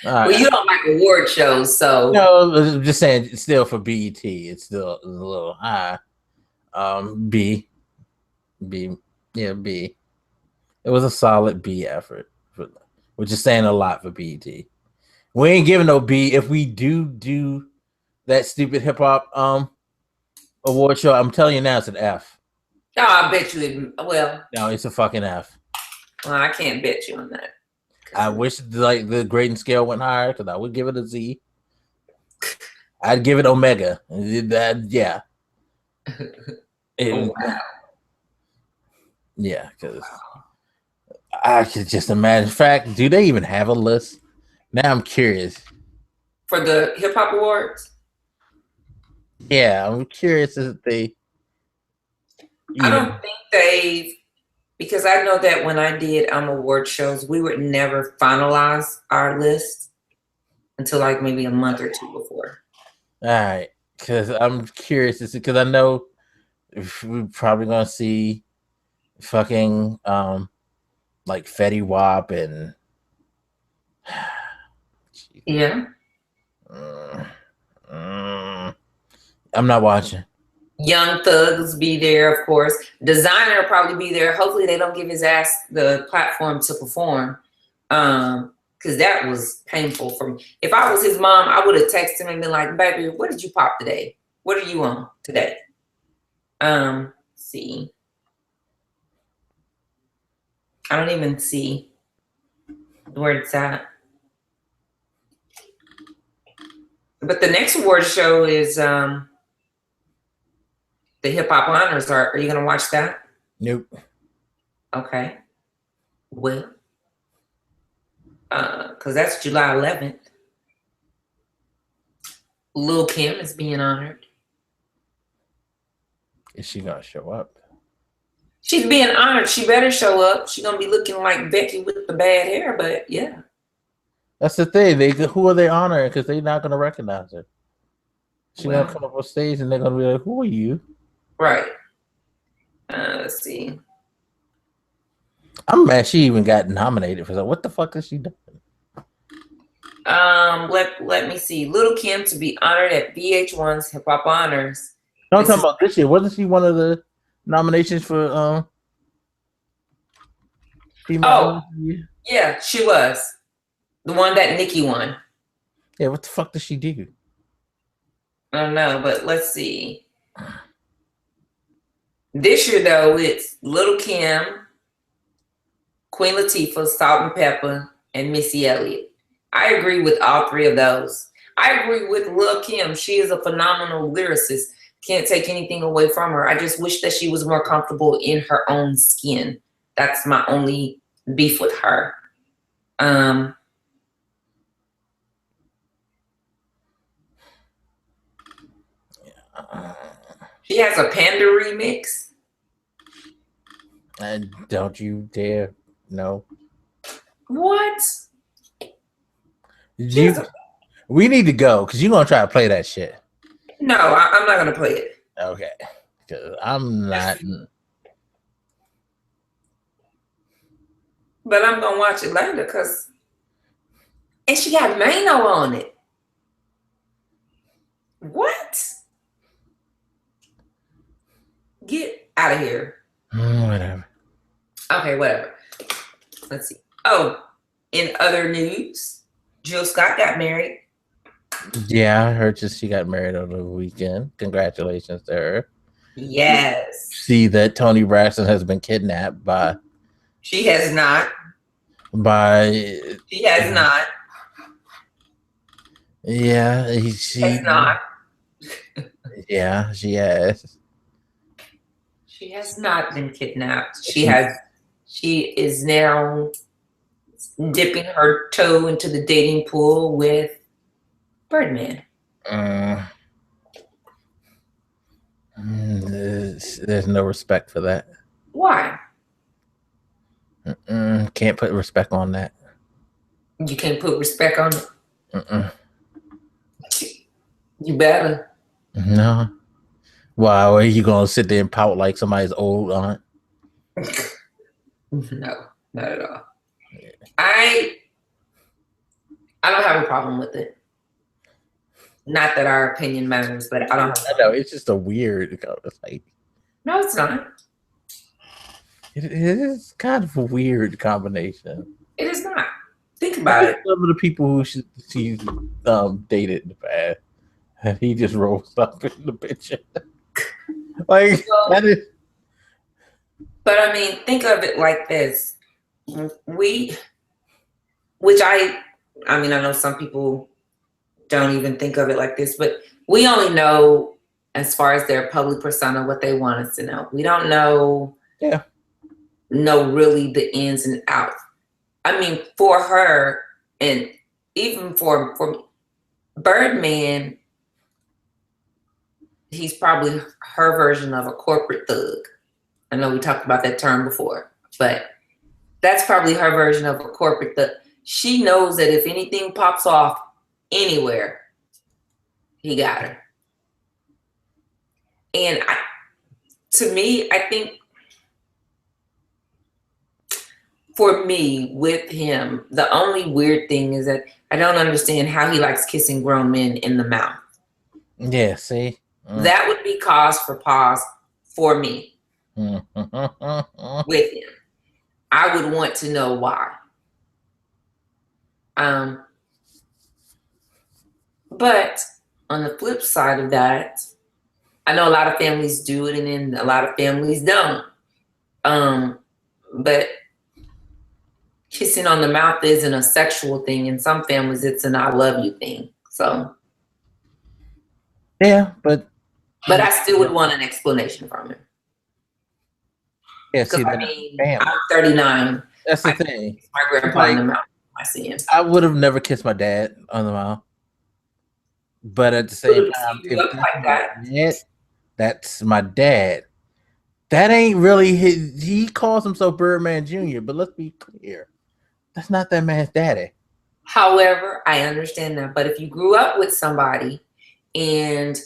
Well, you don't like award shows, so no. I'm just saying, it's still for BET. It's still a little high. B, yeah, B. It was a solid B effort, which is saying a lot for BET. We ain't giving no B. If we do that stupid hip hop award show, I'm telling you now, it's an F. No, I bet you. No, it's a fucking F. Well, I can't bet you on that. I wish like the grading scale went higher because I would give it a Z. I'd give it Omega. Yeah. Wow. Yeah, because I could just imagine. In fact, do they even have a list? Now I'm curious. For the hip hop awards? Yeah, I'm curious if they. I don't think they've, because I know that when I did award shows, we would never finalize our list until like maybe a month or two before. All right, because I'm curious because I know we're probably gonna see fucking like Fetty Wap and yeah. I'm not watching. Young Thugs be there, of course. Designer will probably be there. Hopefully they don't give his ass the platform to perform. Because that was painful for me. If I was his mom, I would have texted him and been like, baby, what did you pop today? What are you on today? See. I don't even see where it's at. But the next award show is the Hip Hop Honors. Are you gonna watch that? Nope. Okay. Well, because that's July 11th. Lil Kim is being honored. Is she gonna show up? She's being honored. She better show up. She's gonna be looking like Becky with the bad hair, but yeah. That's the thing. Who are they honoring? Because they're not gonna recognize her. She's gonna come up on stage and they're gonna be like, "Who are you?" Right. Let's see. I'm mad she even got nominated for that. What the fuck has she done? Let me see. Lil Kim to be honored at VH1's Hip Hop Honors. No, I'm talking about this year. Wasn't she one of the nominations for female? Oh, yeah, she was. The one that Nicki won. Yeah, what the fuck does she do? I don't know, but let's see. This year, though, it's Lil Kim, Queen Latifah, Salt and Pepper, and Missy Elliott. I agree with all three of those. I agree with Lil Kim. She is a phenomenal lyricist. Can't take anything away from her. I just wish that she was more comfortable in her own skin. That's my only beef with her. She has a Panda remix. And don't you dare no. What? We need to go because you're gonna try to play that shit. No, I'm not gonna play it. Okay, because I'm not. But I'm gonna watch it later because, and she got Mano on it. What? Get out of here. Whatever. Okay, whatever. Let's see. Oh, in other news, Jill Scott got married. Yeah, I heard she got married on the weekend. Congratulations to her. Yes. See that Toni Braxton has been kidnapped by. She has not. She has not. Yeah, she has not. Yeah, she has. She has not been kidnapped. She is now dipping her toe into the dating pool with Birdman. There's no respect for that. Why? Can't put respect on that. You can't put respect on it? You better. No. Wow, are you gonna sit there and pout like somebody's old aunt? No, not at all. I I don't have a problem with it. Not that our opinion matters, but I don't have I know, it's just a weird, it's like, no, it's not. it is kind of a weird combination. It is not. Think about it. Some of the people who she's dated in the past, and he just rolls up in the picture. Like, that is. But I mean, think of it like this. I know some people don't even think of it like this, but we only know as far as their public persona what they want us to know. We don't know really the ins and outs. I mean, for her, and even for Birdman, he's probably her version of a corporate thug. I know we talked about that term before, but that's probably her version of a corporate thug. She knows that if anything pops off anywhere, he got her. And to me, I think for me, with him, the only weird thing is that I don't understand how he likes kissing grown men in the mouth. Yeah, see? That would be cause for pause for me. With him. I would want to know why. But on the flip side of that, I know a lot of families do it and then a lot of families don't. But kissing on the mouth isn't a sexual thing. In some families, it's an I love you thing. So. Yeah, but I still would want an explanation from him. Yeah, see, I'm 39. That's the thing. My grandpa in the mouth. I see him. I would have never kissed my dad on the mouth. But at the same time, if that's my dad. That ain't really his. He calls himself Birdman Jr., but let's be clear. That's not that man's daddy. However, I understand that. But if you grew up with somebody and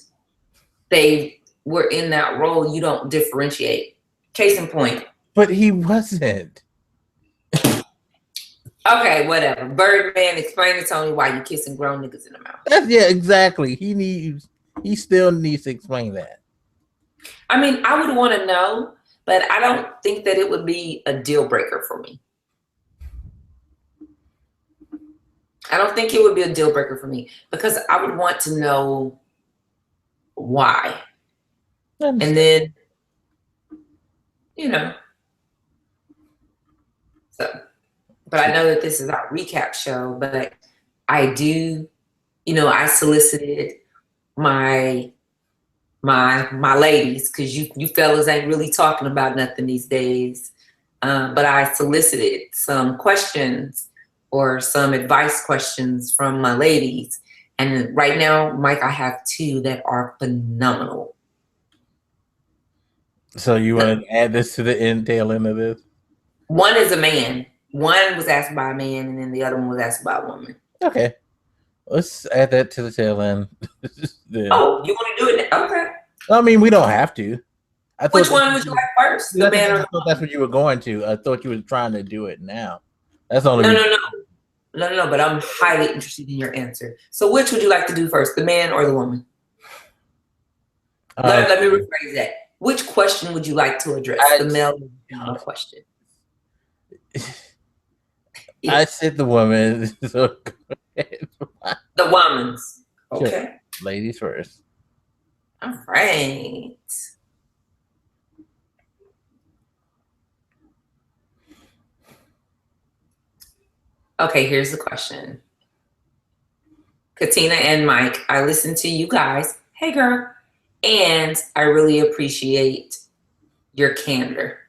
they were in that role, you don't differentiate. Case in point. But he wasn't. Okay, whatever. Birdman, explain to Tony why you kissing grown niggas in the mouth. Yeah, exactly. He still needs to explain that. I mean, I would want to know, but I don't think that it would be a deal breaker for me. I don't think it would be a deal breaker for me because I would want to know why. And then, so, but I know that this is our recap show, but I do, I solicited my ladies, because you fellas ain't really talking about nothing these days. But I solicited some questions or some advice questions from my ladies. And right now, Mike, I have 2 that are phenomenal. So you want to add this to the tail end of this? One is a man. One was asked by a man, and then the other one was asked by a woman. Okay. Let's add that to the tail end. Oh, you want to do it now? Okay. I mean, we don't have to. Which one would you like first? The man or the woman? That's what you were going to. I thought you were trying to do it now. That's only No, but I'm highly interested in your answer. So which would you like to do first, the man or the woman? Let me rephrase that. Which question would you like to address? The male or female question? I said the woman. So the woman's. Okay. Sure. Ladies first. All right. Okay, here's the question. Katina and Mike, I listen to you guys. Hey, girl. And I really appreciate your candor.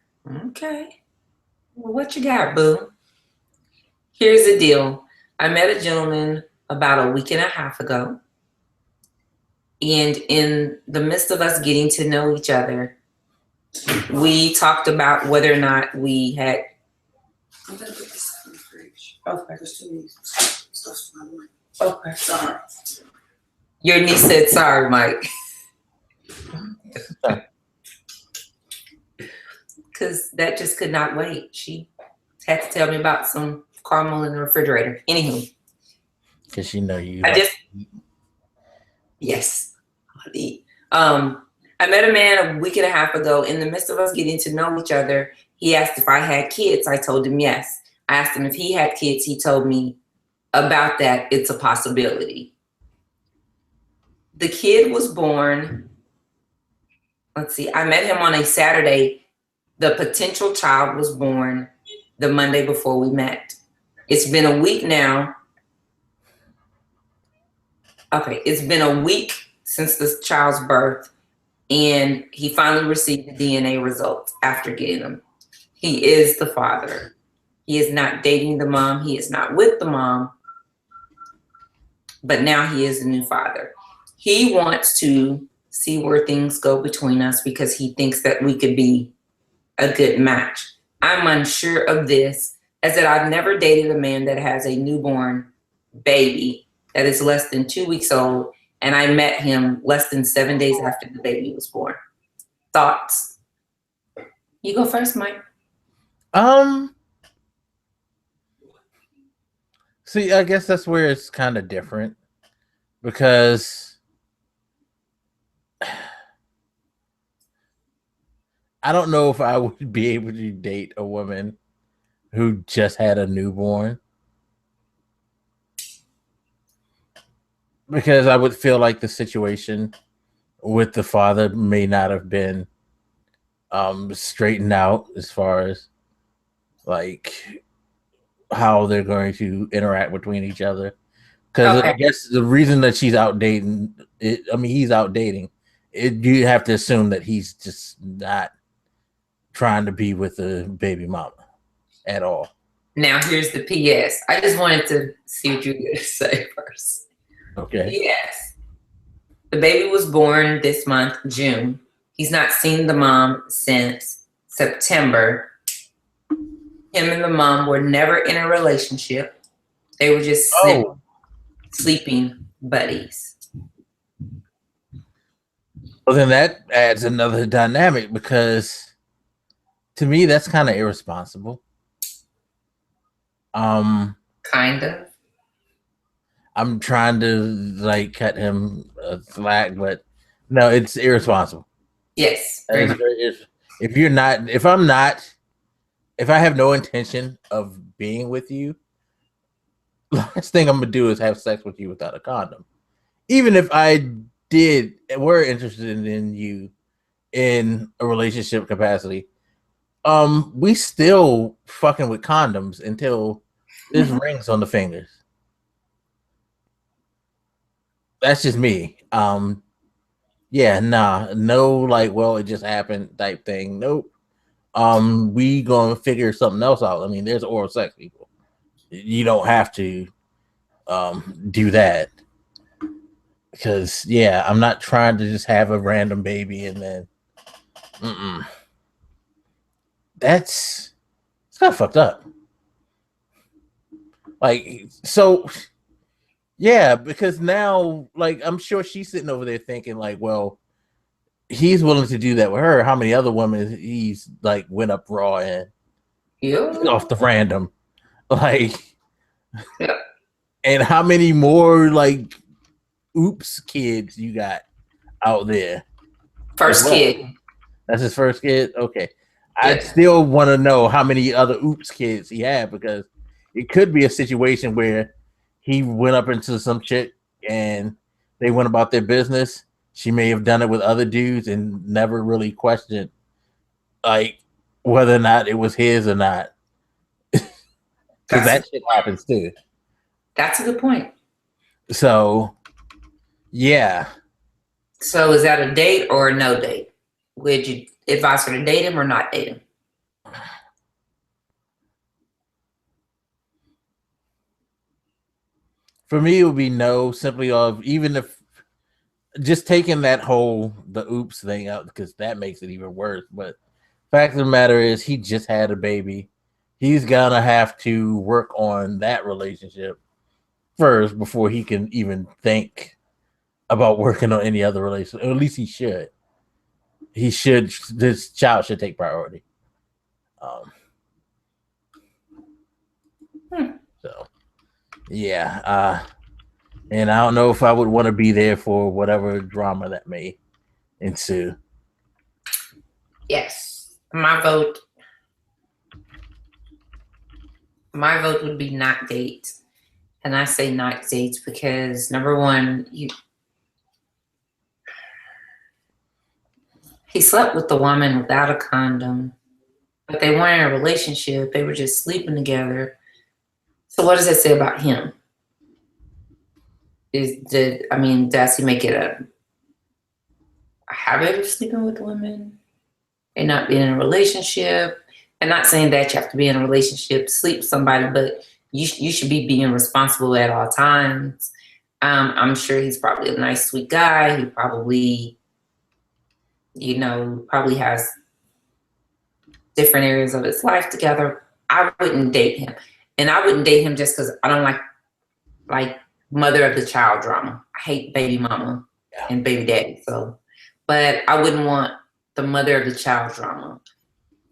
Okay. Well, what you got, boo? Here's the deal. I met a gentleman about a week and a half ago. And in the midst of us getting to know each other, we talked about whether or not we had. I'm going to put this in the fridge. Okay. There's too many stuff in my mind. Okay. Sorry. Your niece said sorry, Mike. Because that just could not wait. She had to tell me about some caramel in the refrigerator. Anywho, Because you know you. Yes. I met a man a week and a half ago. In the midst of us getting to know each other, he asked if I had kids. I told him yes. I asked him if he had kids. He told me about that. It's a possibility. The kid was born. Let's see. I met him on a Saturday. The potential child was born the Monday before we met. It's been a week now. Okay, it's been a week since the child's birth, and he finally received the DNA results after getting them. He is the father. He is not dating the mom. He is not with the mom, but now he is a new father. He wants to see where things go between us because he thinks that we could be a good match. I'm unsure of this, as that I've never dated a man that has a newborn baby that is less than 2 weeks old, and I met him less than 7 days after the baby was born. Thoughts? You go first, Mike. See, I guess that's where it's kind of different because I don't know if I would be able to date a woman who just had a newborn, because I would feel like the situation with the father may not have been straightened out as far as like how they're going to interact between each other. Because I guess the reason that she's out dating, he's out dating. You have to assume that he's just not trying to be with a baby mama at all. Now here's the PS. I just wanted to see what you were going to say first. Okay. Yes. The baby was born this month, June. He's not seen the mom since September. Him and the mom were never in a relationship. They were just sleeping buddies. Well, then that adds another dynamic, because to me that's kind of irresponsible. Kind of. I'm trying to like cut him a slack, but no, it's irresponsible. Yes. If I have no intention of being with you, the last thing I'm gonna do is have sex with you without a condom. Even if I were interested in you in a relationship capacity, we still fucking with condoms until there's rings on the fingers. That's just me. Yeah, no, like, well, it just happened type thing. Nope. We gonna figure something else out. I mean, there's oral sex, people. You don't have to do that, because I'm not trying to just have a random baby and then it's kind of fucked up. Like, so because now, like, I'm sure she's sitting over there thinking like, well, he's willing to do that with her. How many other women he's like went up raw and off the random, like, and how many more like oops kids you got out there? First kid. That's his first kid. Okay, I still want to know how many other oops kids he had, because it could be a situation where he went up into some chick and they went about their business. She may have done it with other dudes and never really questioned like whether or not it was his or not. Because that shit happens too. That's a good point. So, yeah. So is that a date or a no date? Would you advise her to date him or not date him? For me, it would be no, simply of, even if just taking the oops thing out, because that makes it even worse. But fact of the matter is, he just had a baby. He's gonna have to work on that relationship first before he can even think about working on any other relationship. Or at least he should. This child should take priority. So, yeah. And I don't know if I would want to be there for whatever drama that may ensue. Yes, my vote would be not date. And I say not dates because number one, he slept with the woman without a condom, but they weren't in a relationship. They were just sleeping together. So what does that say about him? Does he make it a habit of sleeping with women and not being in a relationship? And not saying that you have to be in a relationship to sleep with somebody, but you should be being responsible at all times. I'm sure he's probably a nice, sweet guy. He probably, probably has different areas of his life together. I wouldn't date him. And I wouldn't date him just because I don't like mother of the child drama. I hate baby mama and baby daddy. So, but I wouldn't want the mother of the child drama,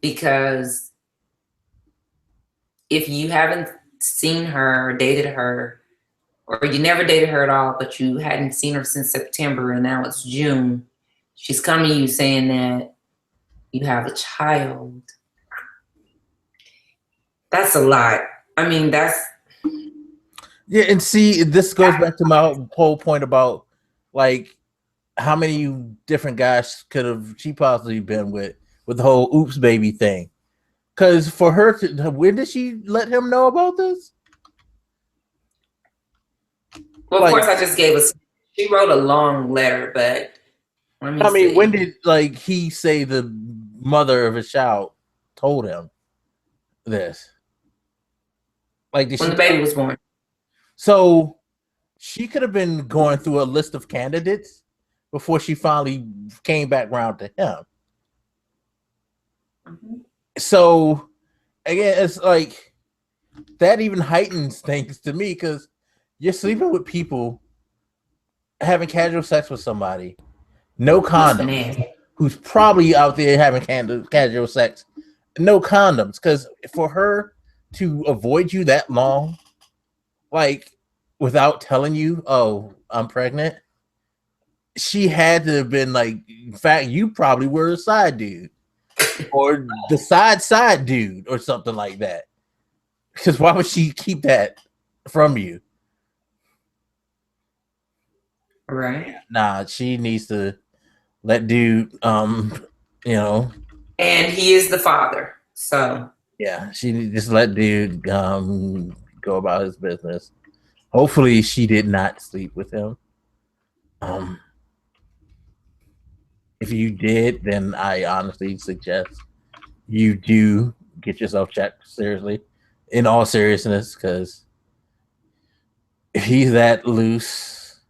because if you haven't seen her or dated her, or you never dated her at all, but you hadn't seen her since September and now it's June, she's coming to you saying that you have a child. That's a lot. I mean, that's... Yeah, and see, this goes back to my whole point about, like, how many different guys could have she possibly been with the whole oops baby thing. Because for her to, when did she let him know about this? Well, of course, I just gave us... She wrote a long letter, but let me see. When did he say the mother of his child told him this? When the baby was born. So she could have been going through a list of candidates before she finally came back around to him. Mm-hmm. So again, it's like that even heightens things to me, because you're sleeping with people, having casual sex with somebody, no condoms, who's probably out there having casual sex, no condoms, because for her to avoid you that long, without telling you, oh, I'm pregnant, she had to have been in fact, you probably were a side dude or the side dude or something like that. Because why would she keep that from you? Right. Nah, she needs to let dude, And he is the father. So yeah, she just let dude go about his business. Hopefully she did not sleep with him. If you did, then I honestly suggest you do get yourself checked seriously, in all seriousness, because if he's that loose,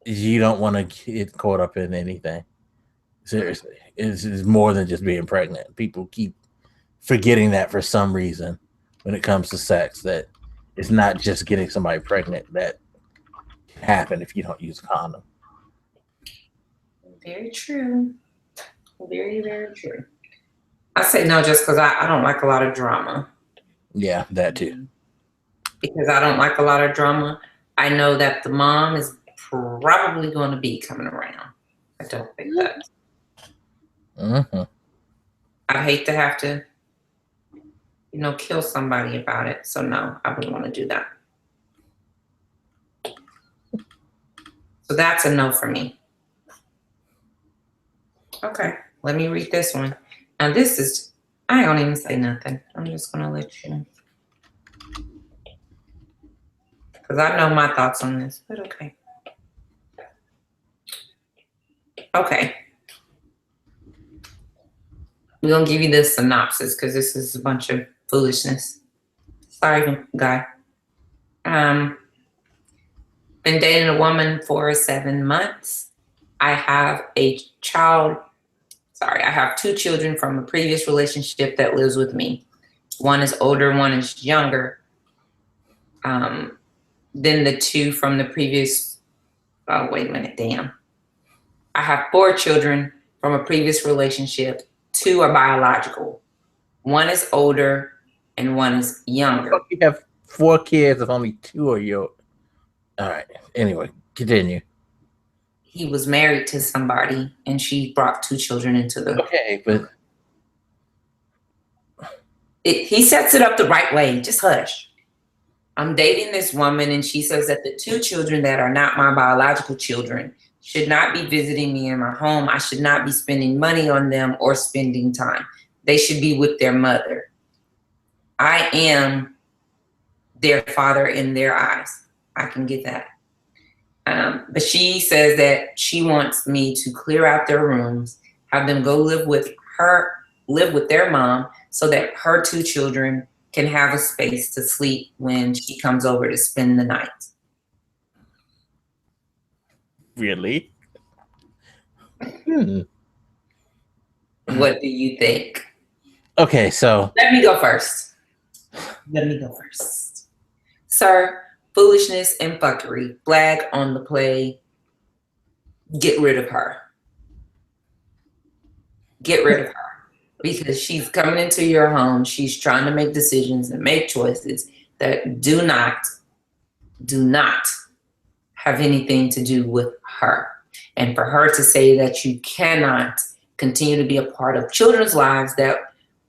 you don't want to get caught up in anything. Seriously, it's more than just being pregnant. People keep forgetting that for some reason when it comes to sex, that it's not just getting somebody pregnant that can happen if you don't use a condom. Very true. Very, very true. I say no just because I don't like a lot of drama. Yeah, that too. Because I don't like a lot of drama. I know that the mom is probably going to be coming around. I don't think that. Mm-hmm. I hate to have to, kill somebody about it. So no, I wouldn't want to do that. So that's a no for me. Okay, let me read this one. Now this is, I don't even say nothing. I'm just going to let you know. Because I know my thoughts on this, but okay. Okay. We're going to give you the synopsis because this is a bunch of foolishness. Sorry, guy. Been dating a woman for 7 months. I have I have 2 children from a previous relationship that lives with me. One is older, one is younger. Than the 2 from the previous, oh, wait a minute, damn. I have 4 children from a previous relationship. 2 are biological. One is older and one is younger. You have 4 kids if only 2 are yours. All right. Anyway, continue. He was married to somebody, and she brought 2 children into the. Okay, but he sets it up the right way. Just hush. I'm dating this woman, and she says that the 2 children that are not my biological children should not be visiting me in my home. I should not be spending money on them or spending time. They should be with their mother. I am their father in their eyes. I can get that. But she says that she wants me to clear out their rooms, have them go live with their mom, so that her 2 children can have a space to sleep when she comes over to spend the night. Really? What do you think? Okay, so let me go first. Sir, foolishness and fuckery. Flag on the play. Get rid of her. Get rid of her. Because she's coming into your home. She's trying to make decisions and make choices that do not have anything to do with her. And for her to say that you cannot continue to be a part of children's lives that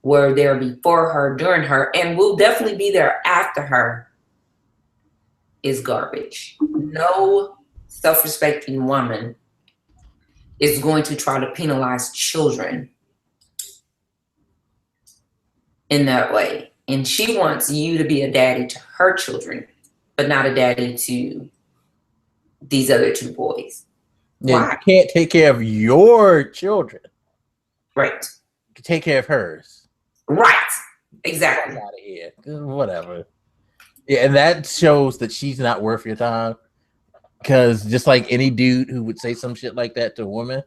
were there before her, during her, and will definitely be there after her is garbage. No self-respecting woman is going to try to penalize children in that way. And she wants you to be a daddy to her children, but not a daddy to these other 2 boys. Yeah, why? You can't take care of your children. Right. You can take care of hers. Right. Exactly. Out of here. Whatever. Yeah, and that shows that she's not worth your time. Because just like any dude who would say some shit like that to a woman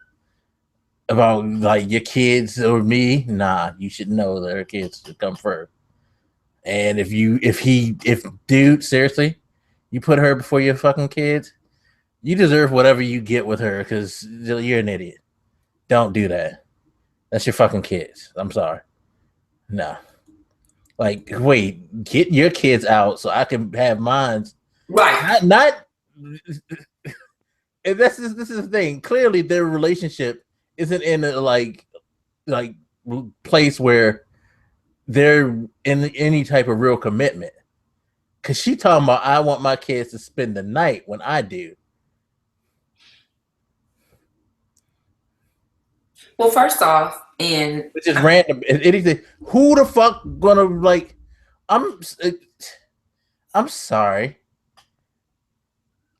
about like your kids or me, nah, you should know that her kids should come first. And if dude, seriously, you put her before your fucking kids, you deserve whatever you get with her because you're an idiot. Don't do that. That's your fucking kids. I'm sorry. No. Like, wait, get your kids out so I can have mine. Right. Not and this is the thing. Clearly their relationship isn't in a like place where they're in any type of real commitment. Cause she talking about I want my kids to spend the night when I do. Well, first off, and which is random. Anything. Who the fuck gonna like? I'm sorry.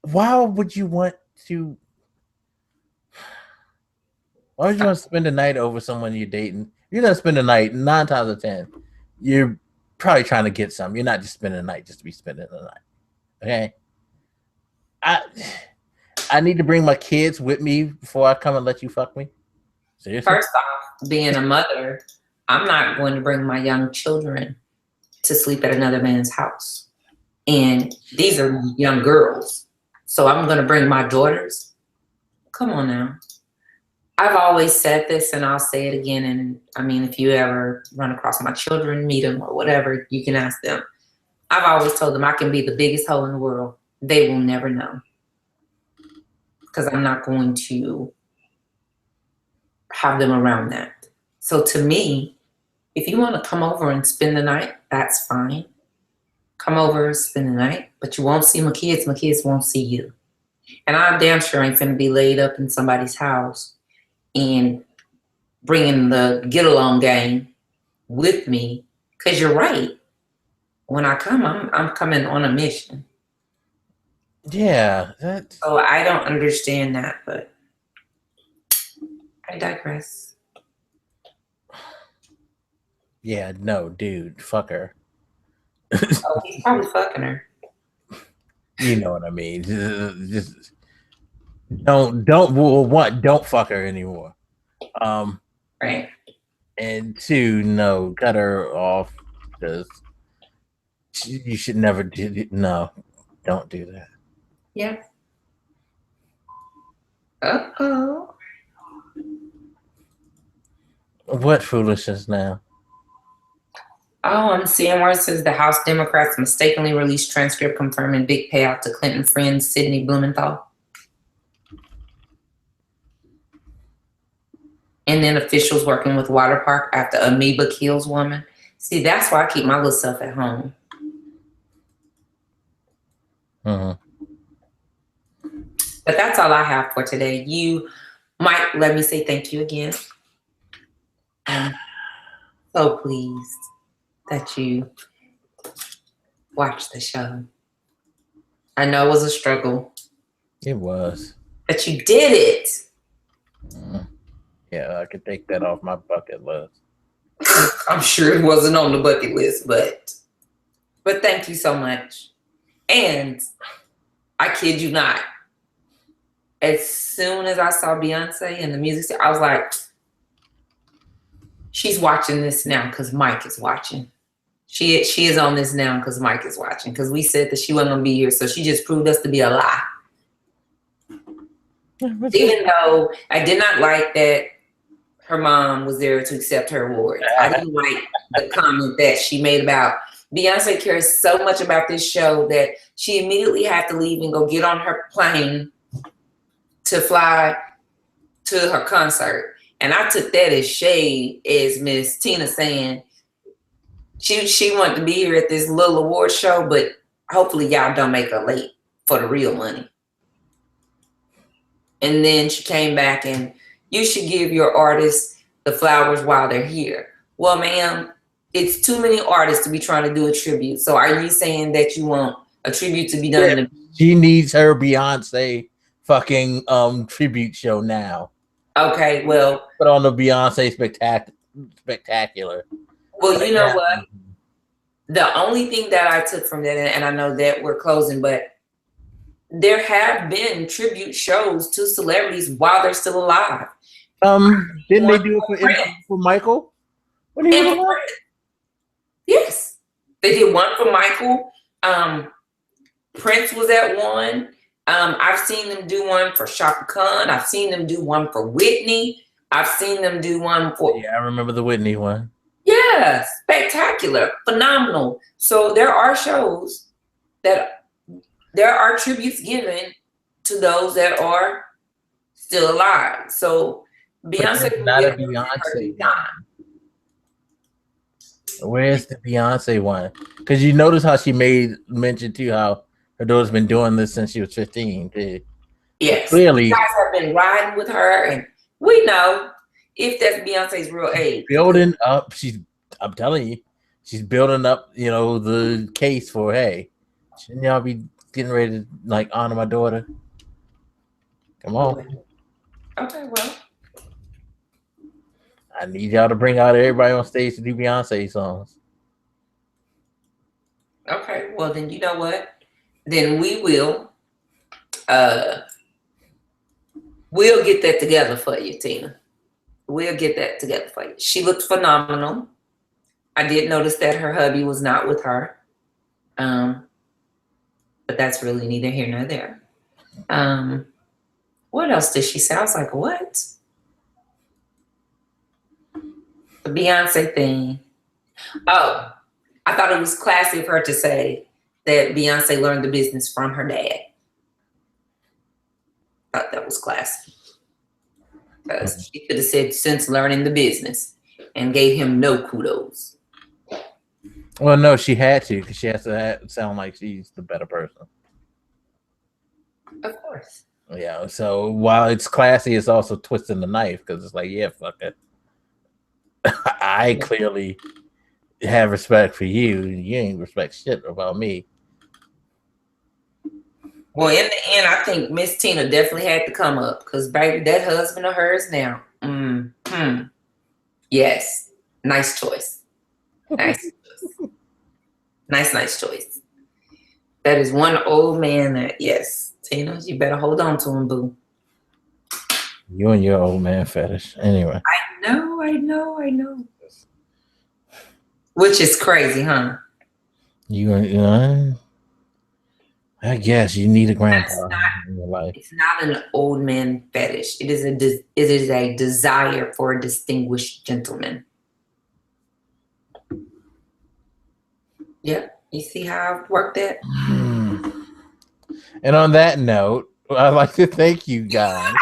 Why would you want to? Why would you want to spend the night over someone you're dating? You're gonna spend the night 9 times out of 10. You're probably trying to get some. You're not just spending the night just to be spending the night. Okay. I need to bring my kids with me before I come and let you fuck me. Seriously? First off, being a mother, I'm not going to bring my young children to sleep at another man's house. And these are young girls. So I'm going to bring my daughters. Come on now. I've always said this and I'll say it again. And I mean, if you ever run across my children, meet them or whatever, you can ask them. I've always told them I can be the biggest hoe in the world. They will never know. Because I'm not going to have them around that. So to me, if you want to come over and spend the night, that's fine. Come over, spend the night, but you won't see my kids won't see you. And I'm damn sure ain't finna be laid up in somebody's house and bringing the get along game with me, because you're right. When I come, I'm coming on a mission. Yeah. So I don't understand that, but I digress. Yeah, no, dude, fuck her. Oh, he's probably fucking her. You know what I mean? Just don't fuck her anymore. Right. And 2, no, cut her off because you should never do. No, don't do that. Yeah. Uh-oh. What foolishness now? Oh, I'm seeing where it says the House Democrats mistakenly released transcript confirming big payout to Clinton friend Sidney Blumenthal. And then officials working with water park after amoeba kills woman. See, that's why I keep my little self at home. Uh-huh. But that's all I have for today. You might let me say thank you again. I'm so pleased that you watched the show. I know it was a struggle. It was. But you did it. Yeah, I could take that off my bucket list. I'm sure it wasn't on the bucket list, but thank you so much. And I kid you not, as soon as I saw Beyonce in the music, I was like, she's watching this now because Mike is watching. She is on this now because Mike is watching, because we said that she wasn't gonna be here, so she just proved us to be a lie. Even though I did not like that her mom was there to accept her award. I didn't like the comment that she made about Beyonce cares so much about this show that she immediately had to leave and go get on her plane to fly to her concert. And I took that as shade, as Miss Tina saying she wanted to be here at this little award show, but hopefully y'all don't make her late for the real money. And then she came back and you should give your artists the flowers while they're here. Well, ma'am, it's too many artists to be trying to do a tribute. So are you saying that you want a tribute to be done? Yeah, she needs her Beyonce fucking tribute show now. Okay, well, put on the Beyonce spectacular. Well, you know what? The only thing that I took from that, and I know that we're closing, but there have been tribute shows to celebrities while they're still alive. Didn't they do it for Michael? When he was alive? Yes, they did one for Michael. Prince was at one. I've seen them do one for Shaka Khan. I've seen them do one for Whitney. I've seen them do one for... Yeah, I remember the Whitney one. Yeah, spectacular, phenomenal. So there are shows that there are tributes given to those that are still alive. So Beyonce, not a Beyonce one. Where's the Beyonce one? Because you notice how she made mention too how her daughter's been doing this since she was 15. Too. Yes, so clearly, you guys have been riding with her, and we know if that's Beyonce's real age. Building up, I'm telling you, she's building up. You know, the case for, hey, shouldn't y'all be getting ready to like honor my daughter? Come on. Okay, well, I need y'all to bring out everybody on stage to do Beyonce songs. Okay, well then you know what? Then we will we'll get that together for you, Tina. We'll get that together for you. She looked phenomenal. I did notice that her hubby was not with her. But that's really neither here nor there. What else did she say? I was like, what? The Beyonce thing. Oh, I thought it was classy of her to say that Beyonce learned the business from her dad. I thought that was classy. Because she could have said since learning the business and gave him no kudos. Well, no, she had to, because she has to sound like she's the better person. Of course. Yeah, so while it's classy, it's also twisting the knife, because it's like, yeah, fuck it. I clearly have respect for you. You ain't respect shit about me. Well, in the end, I think Miss Tina definitely had to come up, because, baby, that husband of hers now. Yes. Nice choice. Nice choice. Nice choice. That is one old man that, yes, Tina, you better hold on to him, boo. You and your old man fetish. Anyway. I know. Which is crazy, huh? I guess you need a grandpa in your life. It's not an old man fetish. It is a desire for a distinguished gentleman. Yeah, you see how I've worked that? And on that note, I'd like to thank you guys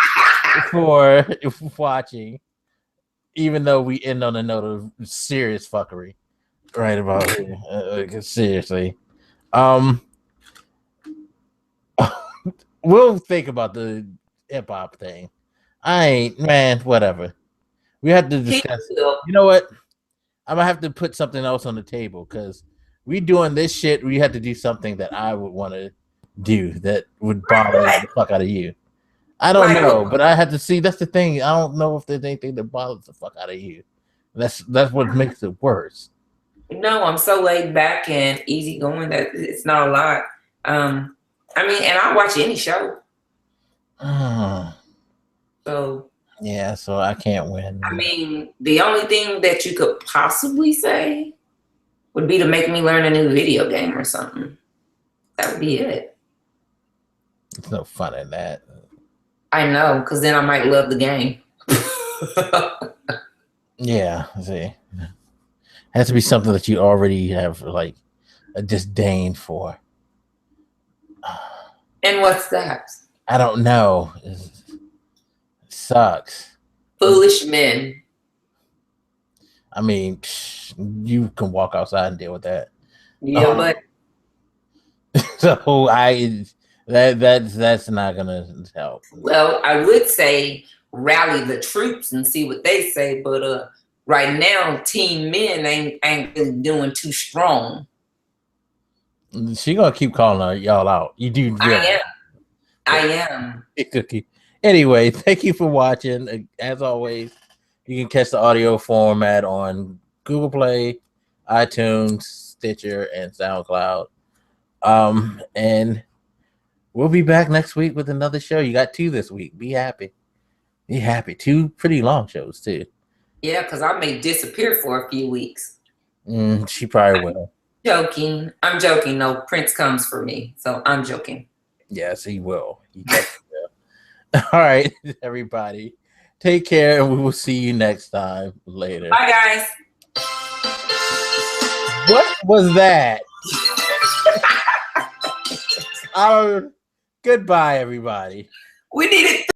for watching, even though we end on a note of serious fuckery right about here. Seriously. We'll think about the hip hop thing. I ain't, man, whatever. We have to discuss. You know what? I'm gonna have to put something else on the table because we doing this shit. We have to do something that I would want to do that would bother the fuck out of you. I don't know, but I had to see. That's the thing. I don't know if there's anything that bothers the fuck out of you. That's what makes it worse. No, I'm so laid back and easygoing that it's not a lot. I mean, and I watch any show. So yeah, so I can't win. I mean, the only thing that you could possibly say would be to make me learn a new video game or something. That would be it. There's no fun in that. I know, because then I might love the game. Yeah, see. It has to be something that you already have like a disdain for. And what's that? I don't know. It sucks. Foolish men. I mean, you can walk outside and deal with that. Yeah, but so that's not gonna help. Well, I would say rally the troops and see what they say, but right now team men ain't really doing too strong. She gonna keep calling y'all out. You do. I am. Cookie. Anyway, thank you for watching. As always, you can catch the audio format on Google Play, iTunes, Stitcher, and SoundCloud. And we'll be back next week with another show. You got 2 this week. Be happy. Be happy. 2 pretty long shows too. Yeah, because I may disappear for a few weeks. She probably will. Joking. I'm joking. No, Prince comes for me, so I'm joking. Yes, he will. He definitely will. All right, everybody. Take care, and we will see you next time. Later. Bye, guys. What was that? Goodbye, everybody. We need it.